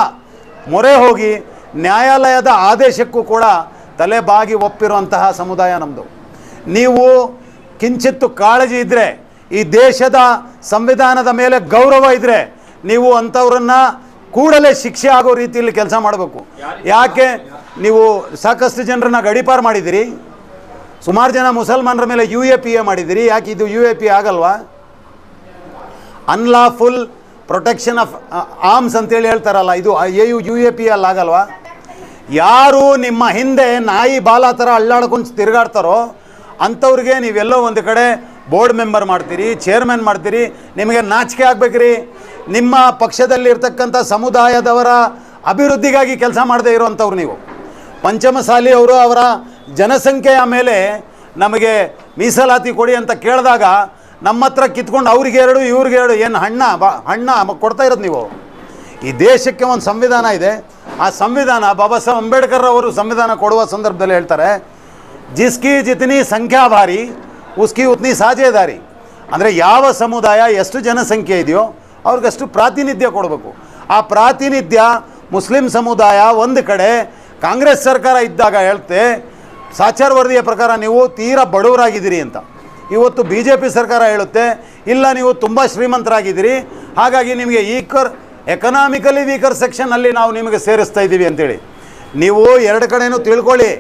Speaker 11: ಮೊರೆ ಹೋಗಿ ನ್ಯಾಯಾಲಯದ ಆದೇಶಕ್ಕೂ ಕೂಡ ತಲೆ ಬಾಗಿ ಒಪ್ಪಿರುವಂತಹ ಸಮುದಾಯ ನಮ್ಮದು. ನೀವು ಕಿಂಚಿತ್ತು ಕಾಳಜಿ ಇದ್ದರೆ, ಈ ದೇಶದ ಸಂವಿಧಾನದ ಮೇಲೆ ಗೌರವ ಇದ್ದರೆ, ನೀವು ಅಂಥವ್ರನ್ನು ಕೂಡಲೇ ಶಿಕ್ಷೆ ಆಗೋ ರೀತಿಯಲ್ಲಿ ಕೆಲಸ ಮಾಡಬೇಕು. ಯಾಕೆ ನೀವು ಸಾಕಷ್ಟು ಜನರನ್ನ ಗಡೀಪಾರು ಮಾಡಿದ್ದೀರಿ, ಸುಮಾರು ಜನ ಮುಸಲ್ಮಾನರ ಮೇಲೆ UAPA ಮಾಡಿದ್ದೀರಿ. ಯಾಕೆ ಇದು UAPA ಆಗಲ್ವಾ? ಅನ್ಲಾಫುಲ್ ಪ್ರೊಟೆಕ್ಷನ್ ಆಫ್ ಆರ್ಮ್ಸ್ ಅಂತೇಳಿ ಹೇಳ್ತಾರಲ್ಲ, ಇದು UAPA ಅಲ್ಲಿ ಆಗಲ್ವಾ? ಯಾರು ನಿಮ್ಮ ಹಿಂದೆ ನಾಯಿ ಬಾಲ ಥರ ಅಳ್ಳಾಡ್ಕೊಂಡು ತಿರುಗಾಡ್ತಾರೋ ಅಂಥವ್ರಿಗೆ ನೀವೆಲ್ಲೋ ಒಂದು ಕಡೆ ಬೋರ್ಡ್ ಮೆಂಬರ್ ಮಾಡ್ತೀರಿ, ಚೇರ್ಮನ್ ಮಾಡ್ತೀರಿ. ನಿಮಗೆ ನಾಚಿಕೆ ಆಗಬೇಕ್ರಿ. ನಿಮ್ಮ ಪಕ್ಷದಲ್ಲಿರ್ತಕ್ಕಂಥ ಸಮುದಾಯದವರ ಅಭಿವೃದ್ಧಿಗಾಗಿ ಕೆಲಸ ಮಾಡದೇ ಇರೋವಂಥವ್ರು ನೀವು. ಪಂಚಮಸಾಲಿ ಅವರು ಅವರ ಜನಸಂಖ್ಯೆಯ ಮೇಲೆ ನಮಗೆ ಮೀಸಲಾತಿ ಕೊಡಿ ಅಂತ ಕೇಳಿದಾಗ ನಮ್ಮ ಹತ್ರ ಕಿತ್ಕೊಂಡು ಅವ್ರಿಗೆ 2 ಇವ್ರಿಗೆ 2 ಏನು ಹಣ್ಣ ಕೊಡ್ತಾ ಇರೋದು ನೀವು. ಈ ದೇಶಕ್ಕೆ ಒಂದು ಸಂವಿಧಾನ ಇದೆ. ಆ ಸಂವಿಧಾನ ಬಾಬಾ ಸಾಹೇಬ್ ಅಂಬೇಡ್ಕರ್ ಅವರು ಸಂವಿಧಾನ ಕೊಡುವ ಸಂದರ್ಭದಲ್ಲಿ ಹೇಳ್ತಾರೆ, ಜಿಸ್ಕಿ ಜಿತನಿ ಸಂಖ್ಯಾ ಭಾರಿ ಉಸ್ಕಿ ಉತ್ನಿ ಸಾಜೇದಾರಿ. ಅಂದರೆ ಯಾವ ಸಮುದಾಯ ಎಷ್ಟು ಜನಸಂಖ್ಯೆ ಇದೆಯೋ ಅವ್ರಿಗಷ್ಟು ಪ್ರಾತಿನಿಧ್ಯ ಕೊಡಬೇಕು. ಆ ಪ್ರಾತಿನಿಧ್ಯ ಮುಸ್ಲಿಂ ಸಮುದಾಯ ಒಂದು ಕಡೆ ಕಾಂಗ್ರೆಸ್ ಸರ್ಕಾರ ಇದ್ದಾಗ ಹೇಳ್ತೆ, ಸಾಚಾರ್ ವರದಿಯ ಪ್ರಕಾರ ನೀವು ತೀರಾ ಬಡವರಾಗಿದ್ದೀರಿ ಅಂತ. ಇವತ್ತು BJP ಸರ್ಕಾರ ಹೇಳುತ್ತೆ, ಇಲ್ಲ ನೀವು ತುಂಬ ಶ್ರೀಮಂತರಾಗಿದ್ದೀರಿ, ಹಾಗಾಗಿ ನಿಮಗೆ ಎಕನಾಮಿಕಲಿ ವೀಕರ್ ಸೆಕ್ಷನ್ನಲ್ಲಿ ನಾವು ನಿಮಗೆ ಸೇರಿಸ್ತಾ ಇದ್ದೀವಿ ಅಂತೇಳಿ. ನೀವು ಎರಡು ಕಡೆಯೂ ತಿಳ್ಕೊಳ್ಳಿ.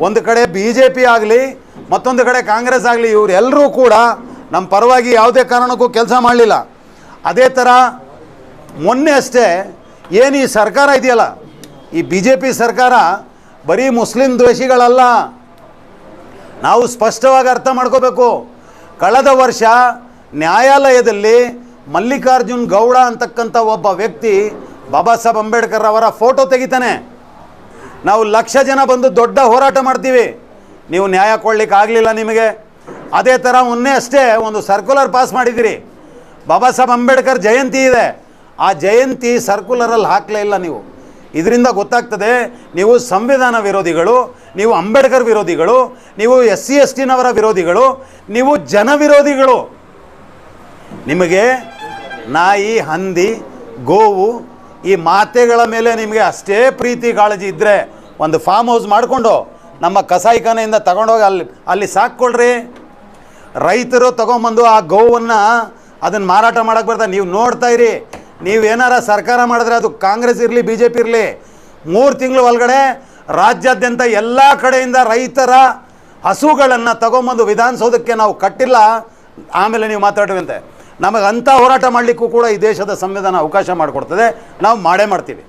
Speaker 11: ಒಂದು ಕಡೆ BJP ಆಗಲಿ, ಮತ್ತೊಂದು ಕಡೆ ಕಾಂಗ್ರೆಸ್ ಆಗಲಿ, ಇವರೆಲ್ಲರೂ ಕೂಡ ನಮ್ಮ ಪರವಾಗಿ ಯಾವುದೇ ಕಾರಣಕ್ಕೂ ಕೆಲಸ ಮಾಡಲಿಲ್ಲ. ಅದೇ ಥರ ಮೊನ್ನೆ ಅಷ್ಟೇ ಏನು ಈ ಸರ್ಕಾರ ಇದೆಯಲ್ಲ, ಈ BJP ಸರ್ಕಾರ ಬರೀ ಮುಸ್ಲಿಂ ದ್ವೇಷಿಗಳಲ್ಲ. ನಾವು ಸ್ಪಷ್ಟವಾಗಿ ಅರ್ಥ ಮಾಡ್ಕೋಬೇಕು. ಕಳೆದ ವರ್ಷ ನ್ಯಾಯಾಲಯದಲ್ಲಿ ಮಲ್ಲಿಕಾರ್ಜುನ್ ಗೌಡ ಅಂತಕ್ಕಂಥ ಒಬ್ಬ ವ್ಯಕ್ತಿ ಬಾಬಾ ಸಾಹೇಬ್ ಅಂಬೇಡ್ಕರ್ ಅವರ ಫೋಟೋ ತೆಗಿತಾನೆ. ನಾವು 1,00,000 ಜನ ಬಂದು ದೊಡ್ಡ ಹೋರಾಟ ಮಾಡ್ತೀವಿ, ನೀವು ನ್ಯಾಯ ಕೊಡ್ಲಿಕ್ಕೆ ಆಗಲಿಲ್ಲ ನಿಮಗೆ. ಅದೇ ಥರ ಮೊನ್ನೆ ಅಷ್ಟೇ ಒಂದು ಸರ್ಕ್ಯುಲರ್ ಪಾಸ್ ಮಾಡಿದ್ದೀರಿ. ಬಾಬಾ ಸಾಹೇಬ್ ಅಂಬೇಡ್ಕರ್ ಜಯಂತಿ ಇದೆ, ಆ ಜಯಂತಿ ಸರ್ಕ್ಯುಲರಲ್ಲಿ ಹಾಕಲೇ ಇಲ್ಲ ನೀವು. ಇದರಿಂದ ಗೊತ್ತಾಗ್ತದೆ ನೀವು ಸಂವಿಧಾನ ವಿರೋಧಿಗಳು, ನೀವು ಅಂಬೇಡ್ಕರ್ ವಿರೋಧಿಗಳು, ನೀವು SC STನವರ ವಿರೋಧಿಗಳು, ನೀವು ಜನ ವಿರೋಧಿಗಳು. ನಿಮಗೆ ನಾಯಿ, ಹಂದಿ, ಗೋವು ಈ ಮಾತೆಗಳ ಮೇಲೆ ನಿಮಗೆ ಅಷ್ಟೇ ಪ್ರೀತಿ ಕಾಳಜಿ ಇದ್ದರೆ ಒಂದು ಫಾರ್ಮ್ ಹೌಸ್ ಮಾಡಿಕೊಂಡು ನಮ್ಮ ಕಸಾಯಿಖಾನೆಯಿಂದ ತಗೊಂಡೋಗಿ ಅಲ್ಲಿ ಸಾಕ್ಕೊಳ್ರಿ. ರೈತರು ತೊಗೊಂಬಂದು ಆ ಗೋವನ್ನು ಅದನ್ನು ಮಾರಾಟ ಮಾಡೋಕ್ಕೆ ಬರ್ತಾರೆ. ನೀವು ನೋಡ್ತಾ ಇರಿ, ನೀವೇನಾರ ಸರ್ಕಾರ ಮಾಡಿದ್ರೆ ಅದು ಕಾಂಗ್ರೆಸ್ ಇರಲಿ ಬಿ ಜೆ ಪಿ ಇರಲಿ 3 ತಿಂಗಳ ಒಳಗಡೆ ರಾಜ್ಯಾದ್ಯಂತ ಎಲ್ಲ ಕಡೆಯಿಂದ ರೈತರ ಹಸುಗಳನ್ನು ತಗೊಂಬಂದು ವಿಧಾನಸೌಧಕ್ಕೆ ನಾವು ಕಟ್ಟಿಲ್ಲ, ಆಮೇಲೆ ನೀವು ಮಾತಾಡುವಂತೆ ನಮಗೆ ಅಂಥ ಹೋರಾಟ ಮಾಡಲಿಕ್ಕೂ ಕೂಡ ಈ ದೇಶದ ಸಂವಿಧಾನ ಅವಕಾಶ ಮಾಡಿಕೊಡ್ತದೆ, ನಾವು ಮಾಡೇ ಮಾಡ್ತೀವಿ.